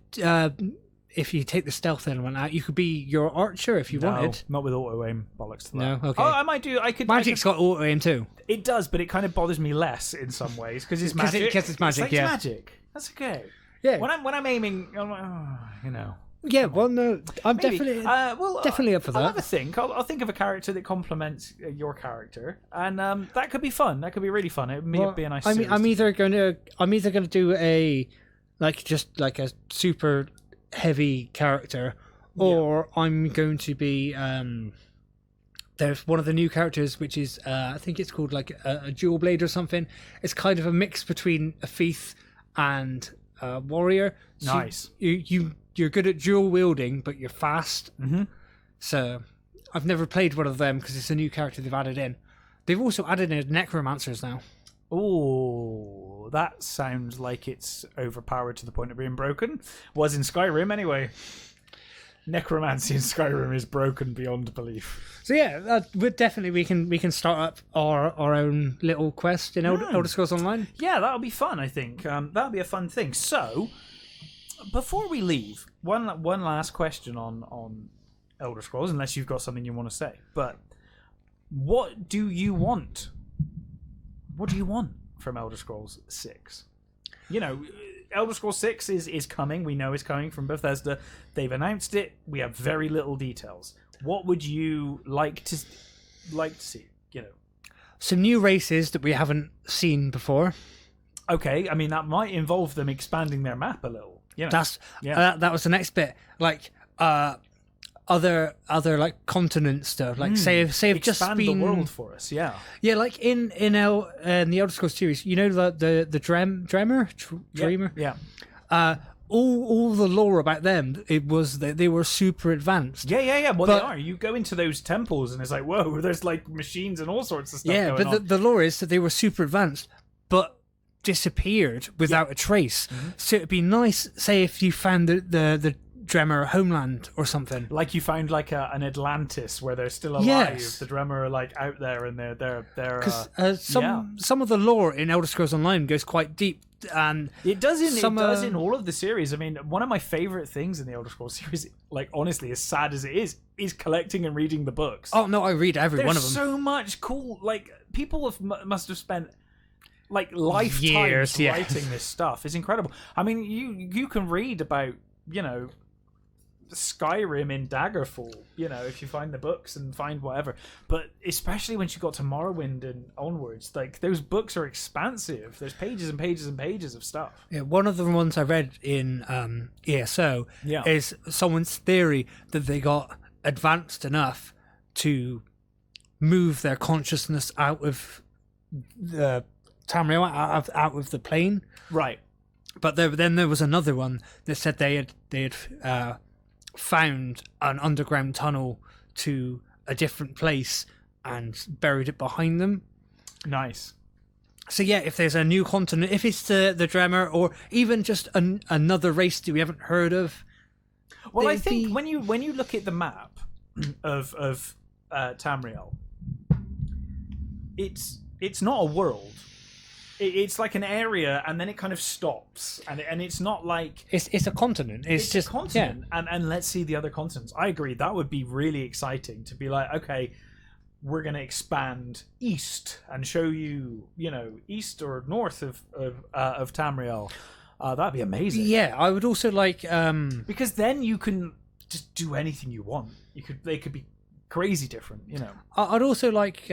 if you take the stealth element out, you could be your archer if you wanted. Not with auto aim. Bollocks to that. No, okay. Oh, I might do. Magic's got auto aim too. It does, but it kind of bothers me less in some ways because it's magic. Because it's magic. It's magic. That's okay. Yeah. When I'm aiming, I'm like, oh, you know. Yeah, well, no, I'm Maybe. definitely up for that. I'll have a think. I'll think of a character that complements your character, and that could be fun. That could be really fun. It would be a nice. I'm either going to do a just like a super heavy character, or I'm going to be there's one of the new characters which is I think it's called like a dual blade or something. It's kind of a mix between a thief and a warrior. So nice. You're good at dual wielding, but you're fast. Mm-hmm. So I've never played one of them because it's a new character they've added in. They've also added in necromancers now. Oh, that sounds like it's overpowered to the point of being broken. Was in Skyrim anyway. Necromancy in Skyrim is broken beyond belief. So yeah, we can start up our own little quest in Elder Scrolls Online. Yeah, that'll be fun. I think that'll be a fun thing. So, before we leave, one last question on Elder Scrolls, unless you've got something you want to say. But what do you want? What do you want from Elder Scrolls 6? You know, Elder Scrolls 6 is coming. We know it's coming from Bethesda. They've announced it. We have very little details. What would you like to see? You know, some new races that we haven't seen before. Okay, I mean that might involve them expanding their map a little. You know, that was the next bit. Like other like continent stuff. Like say if just been the world for us. Yeah, like in the Elder Scrolls series, you know the Dreamer. Yeah. All the lore about them, it was that they were super advanced. Yeah. Well, they are. You go into those temples and it's like, whoa, there's like machines and all sorts of stuff. Yeah, going but the lore is that they were super advanced, but disappeared without a trace. Mm-hmm. So it'd be nice, say, if you found the Dremor homeland or something. Like you found like an Atlantis where they're still alive. Yes. The Dremor are like out there and they're because some of the lore in Elder Scrolls Online goes quite deep, and it does in all of the series. I mean, one of my favorite things in the Elder Scrolls series, like honestly, as sad as it is collecting and reading the books. Oh no, I read every one of them. There's so much cool. Like people must have spent like lifetimes writing this stuff. It's incredible. I mean, you can read about, you know, Skyrim in Daggerfall, you know, if you find the books and find whatever. But especially when she got to Morrowind and onwards, like those books are expansive. There's pages and pages and pages of stuff. Yeah, one of the ones I read in ESO is someone's theory that they got advanced enough to move their consciousness out of the Tamriel, out of the plane. Right. But then there was another one that said they had found an underground tunnel to a different place and buried it behind them. Nice. So yeah, if there's a new continent, if it's the Dremor, or even just another race that we haven't heard of. Well, I think when you look at the map of Tamriel, it's not a world. It's like an area, and then it kind of stops, and it's not like it's a continent. It's just a continent, and let's see the other continents. I agree. That would be really exciting to be like, okay, we're going to expand east and show you, you know, east or north of Tamriel. That'd be amazing. Yeah, I would also like because then you can just do anything you want. They could be crazy different, you know. I'd also like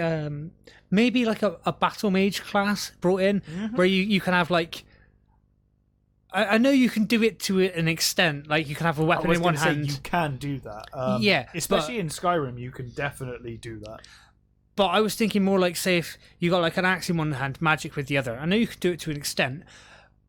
maybe like a battle mage class brought in, where you can have like, I know you can do it to an extent, like you can have a weapon in one hand. You can do that, especially in Skyrim. You can definitely do that. But I was thinking more like, say, if you got like an axe in one hand, magic with the other. I know you can do it to an extent,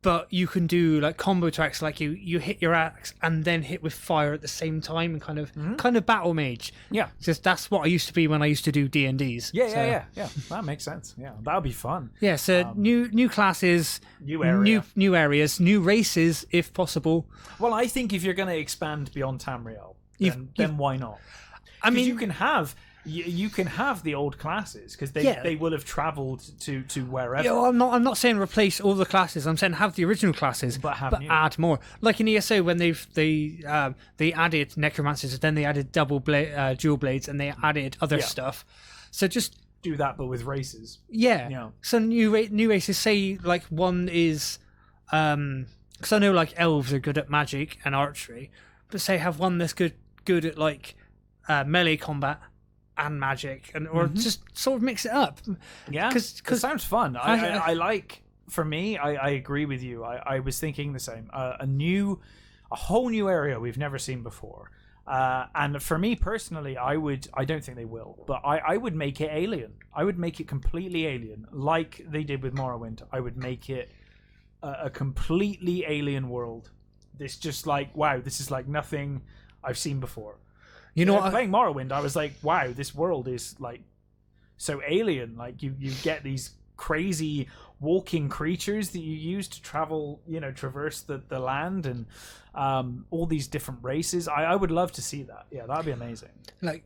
but you can do like combo attacks, like you hit your axe and then hit with fire at the same time, and kind of battle mage. Yeah, just that's what I used to be when I used to do D&Ds. Yeah. That makes sense. Yeah, that would be fun. Yeah, so new classes, new areas, new races, if possible. Well, I think if you're going to expand beyond Tamriel, then why not? I mean, you can have the old classes, because they will have travelled to wherever. Yeah, well, I'm not saying replace all the classes. I'm saying have the original classes, but add more. Like in ESO, when they added necromancers, then they added dual blades, and they added other stuff. So just do that, but with races. Yeah. So new races. Say like one is, because I know like elves are good at magic and archery, but say have one that's good at like melee combat and magic, or just sort of mix it up. Yeah, because it sounds fun. I like. For me, I agree with you. I was thinking the same. A whole new area we've never seen before. And for me personally, I don't think they will, but I would make it alien. I would make it completely alien, like they did with Morrowind. I would make it a completely alien world. This just like, wow, this is like nothing I've seen before. You know, playing Morrowind, I was like, wow, this world is like so alien. Like you get these crazy walking creatures that you use to travel, traverse the land, and all these different races. I would love to see that. Yeah, that'd be amazing. Like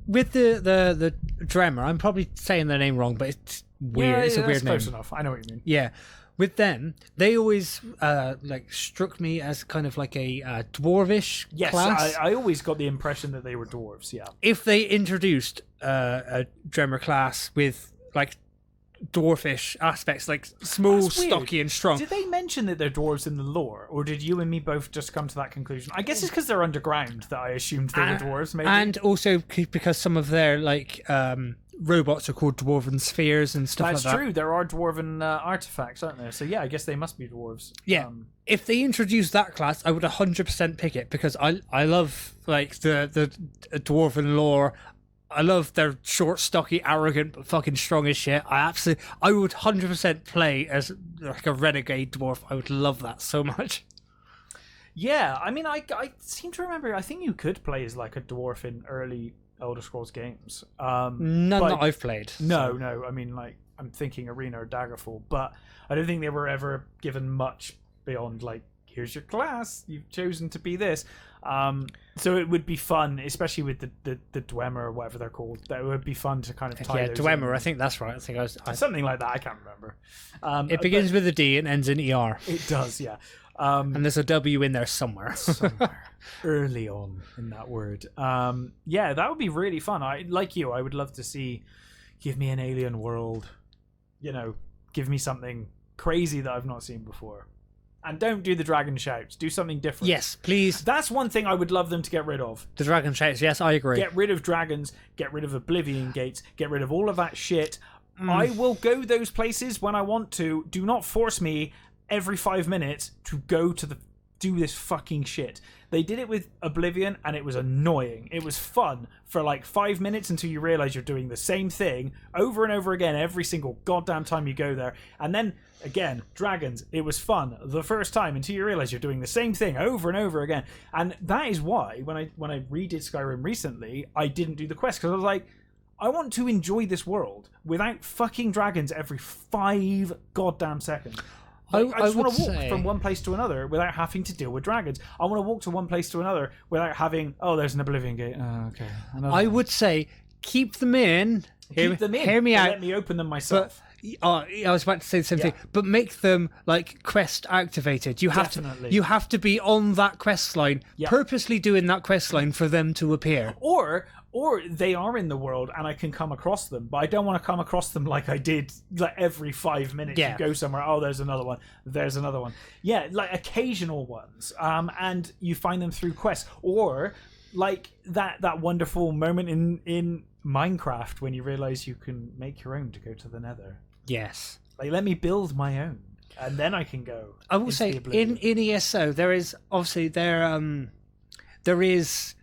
with the Dremor, I'm probably saying their name wrong, but it's weird. It's a weird name. Close enough. I know what you mean. Yeah. With them, they always struck me as kind of like a dwarvish class. I always got the impression that they were dwarves, yeah. If they introduced a Dremor class with like dwarfish aspects, like small, stocky, and strong. Did they mention that they're dwarves in the lore, or did you and me both just come to that conclusion? I guess it's because they're underground that I assumed they were dwarves, maybe. And also because some of their robots are called dwarven spheres and stuff like that. That's true. There are dwarven artifacts, aren't there? So yeah, I guess they must be dwarves. Yeah. If they introduced that class, I would 100% pick it, because I love like the dwarven lore. I love their short, stocky, arrogant, but fucking strong as shit. I would 100% play as like a renegade dwarf. I would love that so much. Yeah, I mean, I seem to remember. I think you could play as like a dwarf in early Elder Scrolls games. None that I've played. No. I mean, like, I'm thinking Arena or Daggerfall, but I don't think they were ever given much beyond like, here's your class, you've chosen to be this. So it would be fun, especially with the Dwemer or whatever they're called. That would be fun to kind of tie those Dwemer. in. I think that's right. I think I was something like that. I can't remember. It begins with a D and ends in ER. It does, yeah. And there's a W in there somewhere. Early on in that word. Yeah, that would be really fun. I would love to see. Give me an alien world. Give me something crazy that I've not seen before. And don't do the dragon shouts. Do something different. Yes, please. That's one thing I would love them to get rid of. The dragon shouts. Yes, I agree. Get rid of dragons. Get rid of Oblivion Gates. Get rid of all of that shit. I will go those places when I want to. Do not force me every 5 minutes to go to do this fucking shit. They did it with Oblivion and it was annoying. It was fun for like 5 minutes until you realize you're doing the same thing over and over again every single goddamn time you go there. And then again, dragons, it was fun the first time until you realize you're doing the same thing over and over again. And that is why when I redid Skyrim recently, I didn't do the quest, because I was like, I want to enjoy this world without fucking dragons every 5 goddamn seconds. Like, I just want to walk from one place to another without having to deal with dragons. I want to walk to one place to another without having, there's an Oblivion Gate. Oh, okay. I would say keep them in. Keep them in. Hear me out. Let me open them myself. But, I was about to say the same thing, but make them like quest activated. You have to be on that quest line, purposely doing that quest line for them to appear. Or they are in the world and I can come across them, but I don't want to come across them like I did like every 5 minutes. You go somewhere, there's another one, there's another one. Yeah, like occasional ones. And you find them through quests. Or like that wonderful moment in Minecraft when you realize you can make your own to go to the Nether. Yes. Like, let me build my own and then I can go. I will say in ESO there is obviously there is,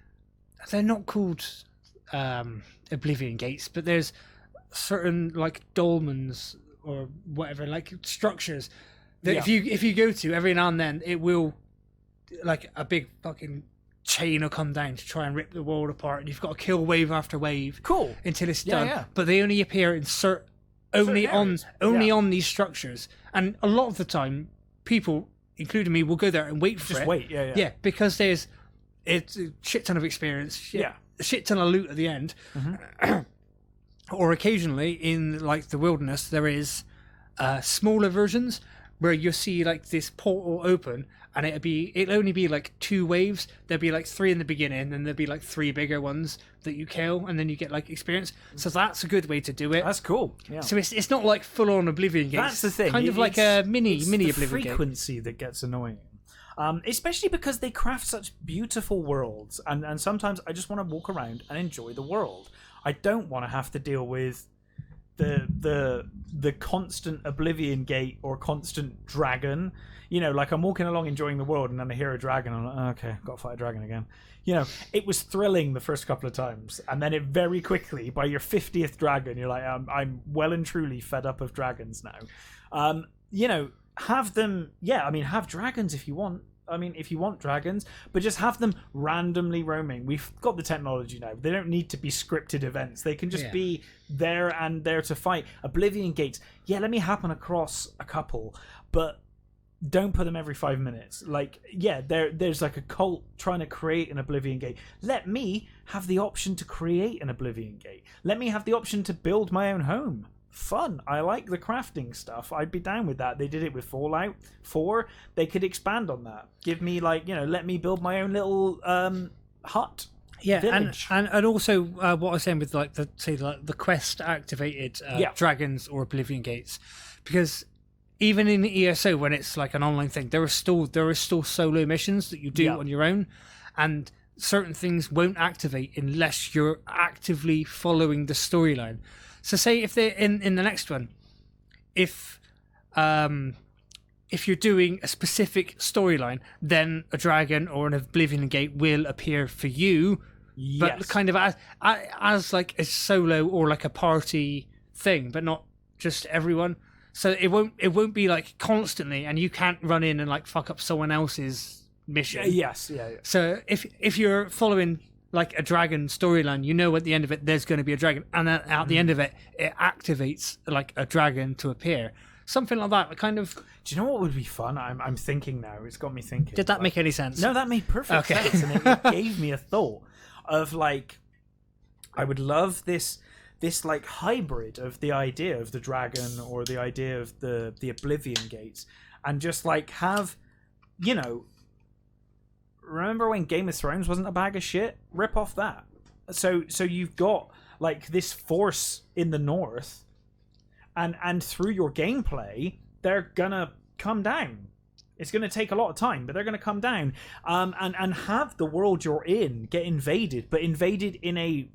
they're not called Oblivion Gates, but there's certain like dolmens or whatever, like structures that if you go to, every now and then it will, like a big fucking chain will come down to try and rip the world apart, and you've got to kill wave after wave until it's done. But they only appear in only on these structures, and a lot of the time people, including me, will go there and wait for it. Because it's a shit ton of experience, a shit ton of loot at the end. Or occasionally in like the wilderness there is smaller versions where you'll see like this portal open, and it'll only be like 2 waves. There'll be like 3 in the beginning, and there'll be like 3 bigger ones that you kill, and then you get like experience. So that's a good way to do it. That's cool. So it's not like full on Oblivion Gates. That's the thing. Kind of like a mini Oblivion Gate. Frequency that gets annoying. Especially because they craft such beautiful worlds, and sometimes I just want to walk around and enjoy the world. I don't want to have to deal with the constant Oblivion Gate or constant dragon. You know, like I'm walking along enjoying the world, and then I hear a dragon, and I'm like, okay, got to fight a dragon again. You know, it was thrilling the first couple of times, and then it very quickly, by your 50th dragon, you're like, I'm well and truly fed up of dragons now. You know, have them, have dragons if you want. If you want dragons, but just have them randomly roaming. We've got the technology now. They don't need to be scripted events. They can just be there and there to fight. Oblivion Gates, let me happen across a couple, but don't put them every 5 minutes. Like, there's like a cult trying to create an Oblivion Gate. Let me have the option to create an Oblivion Gate. Let me have the option to build my own home. Fun. I like the crafting stuff. I'd be down with that. They did it with Fallout 4. They could expand on that. Give me let me build my own little hut. Village. and also what I was saying with like the quest activated dragons or Oblivion Gates, because even in ESO when it's like an online thing, there is still solo missions that you do on your own, and certain things won't activate unless you're actively following the storyline. So say if they're in the next one, if you're doing a specific storyline, then a dragon or an Oblivion Gate will appear for you, but kind of as like a solo or like a party thing, but not just everyone. So it won't be like constantly, and you can't run in and like fuck up someone else's mission. So if you're following like a dragon storyline, you know at the end of it there's going to be a dragon, and then at the end of it activates like a dragon to appear, something like that. Kind of. Do you know what would be fun? I'm thinking now. It's got me thinking. Did that make any sense? No, that made perfect sense, and it gave me a thought of like, I would love this like hybrid of the idea of the dragon or the idea of the Oblivion Gates, and just like have, remember when Game of Thrones wasn't a bag of shit? Rip off that. So you've got like this force in the north, and through your gameplay they're gonna come down It's going to take a lot of time, but they're going to come down and have the world you're in get invaded, but invaded in a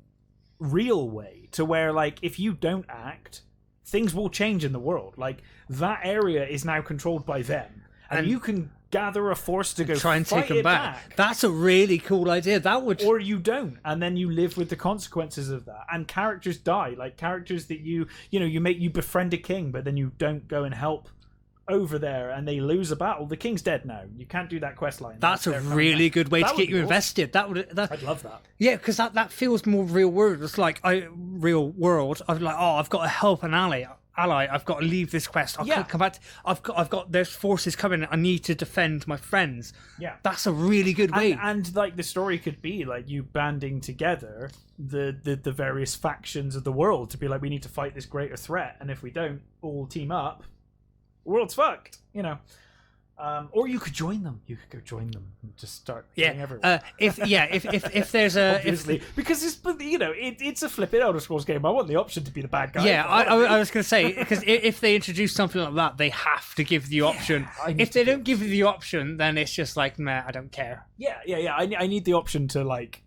real way, to where, like, if you don't act, things will change in the world. Like, that area is now controlled by them, and you can gather a force to go try and take them back. That's a really cool idea. That would, or you don't, and then you live with the consequences of that. And characters die, like characters that you befriend a king, but then you don't go and help over there, and they lose a battle. The king's dead now. You can't do that quest line. That's a really good way to get you invested. I'd love that. Yeah, because that feels more real world. It's like real world. I'm like, I've got to help an ally. I've got to leave this quest. I can't come back. I've got. There's forces coming. I need to defend my friends. Yeah, that's a really good way. And like, the story could be like you banding together the various factions of the world to be like, we need to fight this greater threat, and if we don't all team up, the world's fucked. Or you could join them. You could go join them and just start getting everywhere. If there's a obviously, because it's a flipping Elder Scrolls game. I want the option to be the bad guy. Yeah, I was going to say, because if they introduce something like that, they have to give the option. If they don't give you the option, then it's just like, meh, I don't care. Yeah. I need the option to, like,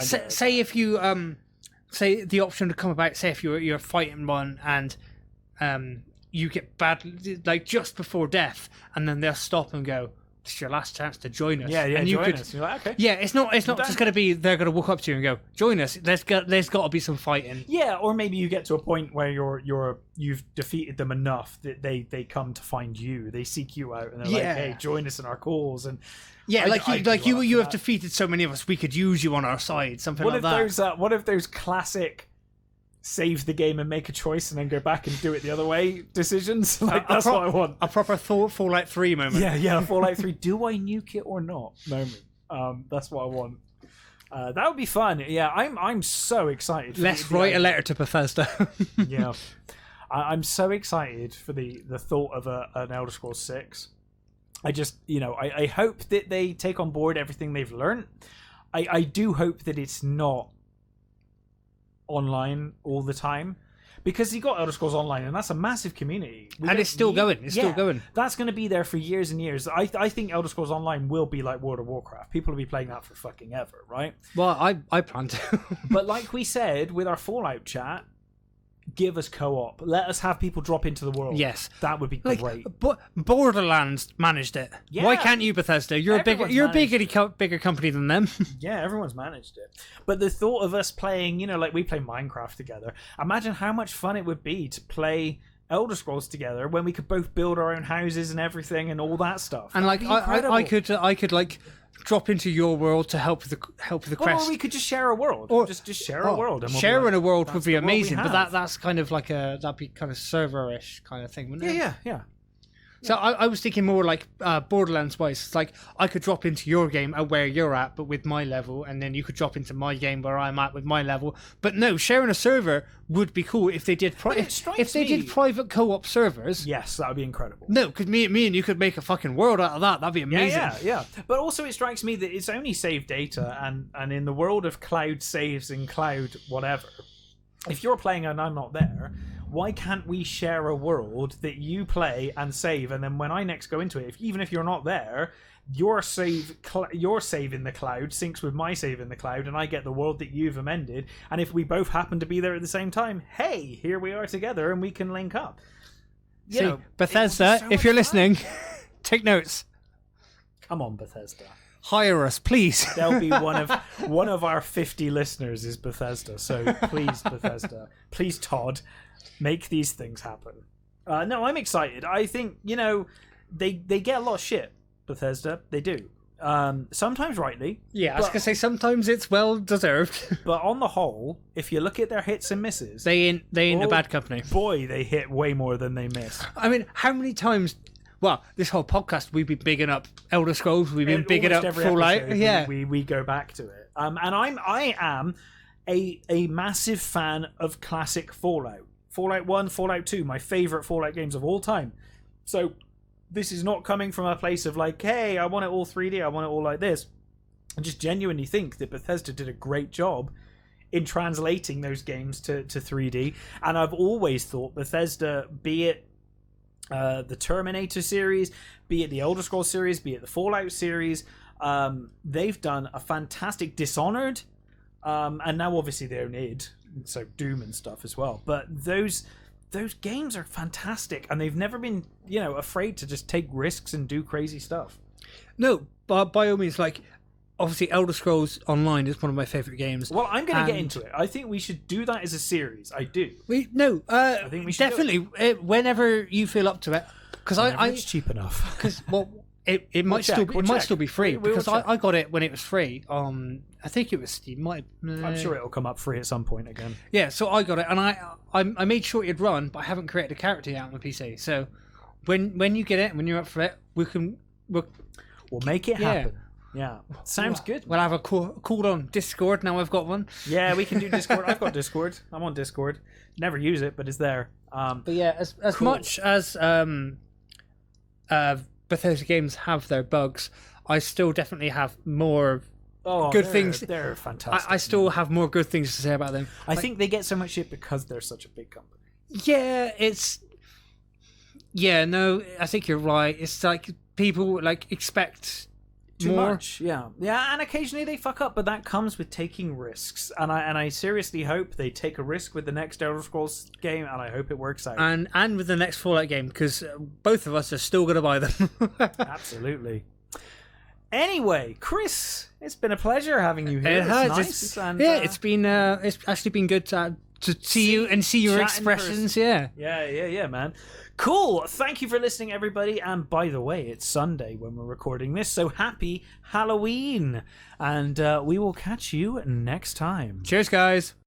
say if you say the option to come about. Say if you're fighting one and you get bad, like, just before death, and then they'll stop and go, "It's your last chance to join us." Yeah, and you join us. You're like, okay. Yeah, it's not just going to be they're going to walk up to you and go, "Join us." There's got to be some fighting. Yeah, or maybe you get to a point where you've defeated them enough that they come to find you. They seek you out, and they're like, "Hey, join us in our cause." And yeah, you have defeated so many of us. We could use you on our side. Something like that. What if those classic save the game and make a choice and then go back and do it the other way decisions? Like, that's what I want. A proper Fallout 3 moment. Yeah, Fallout 3. Do I nuke it or not? Moment. That's what I want. That would be fun. Yeah, I'm so excited. Let's write a letter to Bethesda. Yeah, I'm so excited for the thought of an Elder Scrolls 6. I just, I hope that they take on board everything they've learned. I do hope that it's not online all the time, because you got Elder Scrolls Online, and that's a massive community, and it's still going. Still going. That's going to be there for years and years. I think Elder Scrolls Online will be like World of Warcraft. People will be playing that for fucking ever, right? Well, I plan to. But like we said with our Fallout chat, give us co-op. Let us have people drop into the world. Yes, that would be great. But Borderlands managed it. Yeah. Why can't you, Bethesda? You're a bigger company than them. Yeah, everyone's managed it. But the thought of us playing, like we play Minecraft together. Imagine how much fun it would be to play Elder Scrolls together when we could both build our own houses and everything and all that stuff. And like I could like drop into your world to help with the quest. Or we could just share a world. Or just share a world. And sharing a world would be amazing, but that's kind of like that'd be kind of server-ish kind of thing, wouldn't it? Yeah. So I was thinking more like Borderlands wise. It's like I could drop into your game at where you're at, but with my level, and then you could drop into my game where I'm at with my level. But no, sharing a server would be cool if they did. If they did private co-op servers. Yes, that would be incredible. No, because me and you could make a fucking world out of that. That'd be amazing. Yeah. But also, it strikes me that it's only save data, and in the world of cloud saves and cloud whatever, if you're playing and I'm not there, why can't we share a world that you play and save, and then when I next go into it, even if you're not there, your save in the cloud syncs with my save in the cloud, and I get the world that you've amended, and if we both happen to be there at the same time, hey, here we are together and we can link up. Bethesda, if you're listening, take notes. Come on, Bethesda. Hire us, please. There'll be one of our 50 listeners is Bethesda, so please, Bethesda, please, Todd, make these things happen. No, I'm excited. I think they get a lot of shit. Bethesda, they do. Sometimes rightly. Yeah, I was gonna say sometimes it's well deserved. But on the whole, if you look at their hits and misses, they ain't a bad company. Boy, they hit way more than they miss. I mean, how many times? Well, this whole podcast we've been bigging up Elder Scrolls. We've been bigging up Fallout. Yeah, we go back to it. And I am a massive fan of classic Fallout. Fallout 1, Fallout 2, my favorite Fallout games of all time. So this is not coming from a place of like, hey, I want it all 3D, I want it all like this. I just genuinely think that Bethesda did a great job in translating those games to 3D. And I've always thought Bethesda, be it the Terminator series, be it the Elder Scrolls series, be it the Fallout series. They've done a fantastic Dishonored, and now obviously they own id, so Doom and stuff as well. But those games are fantastic, and they've never been, afraid to just take risks and do crazy stuff. No, but by all means, like, obviously Elder Scrolls Online is one of my favorite games. Well, I'm going to get into it. I think we should do that as a series. I do. I think we should definitely whenever you feel up to it, because it's cheap enough. Because it might still be free, because I got it when it was free. I think it was Steam. I'm sure it'll come up free at some point again. Yeah, so I got it, and I made sure it'd run, but I haven't created a character yet on my PC. So when you get it, when you're up for it, we'll make it happen. Yeah, sounds good. We'll have a call on Discord now. I've got one. Yeah, we can do Discord. I've got Discord. I'm on Discord. Never use it, but it's there. But yeah, as much as Bethesda games have their bugs, I still definitely have more good things. They're fantastic. I still have more good things to say about them. I think they get so much shit because they're such a big company. Yeah, I think you're right. It's like people expect too more. Much, yeah, and occasionally they fuck up, but that comes with taking risks. And I seriously hope they take a risk with the next Elder Scrolls game, and I hope it works out. And with the next Fallout game, because both of us are still going to buy them. Absolutely. Anyway, Chris, it's been a pleasure having you here. It has. Nice. It's actually been good to see you and see your expressions. Yeah, man. Cool. Thank you for listening, everybody. And by the way, it's Sunday when we're recording this, so happy Halloween. And we will catch you next time. Cheers, guys.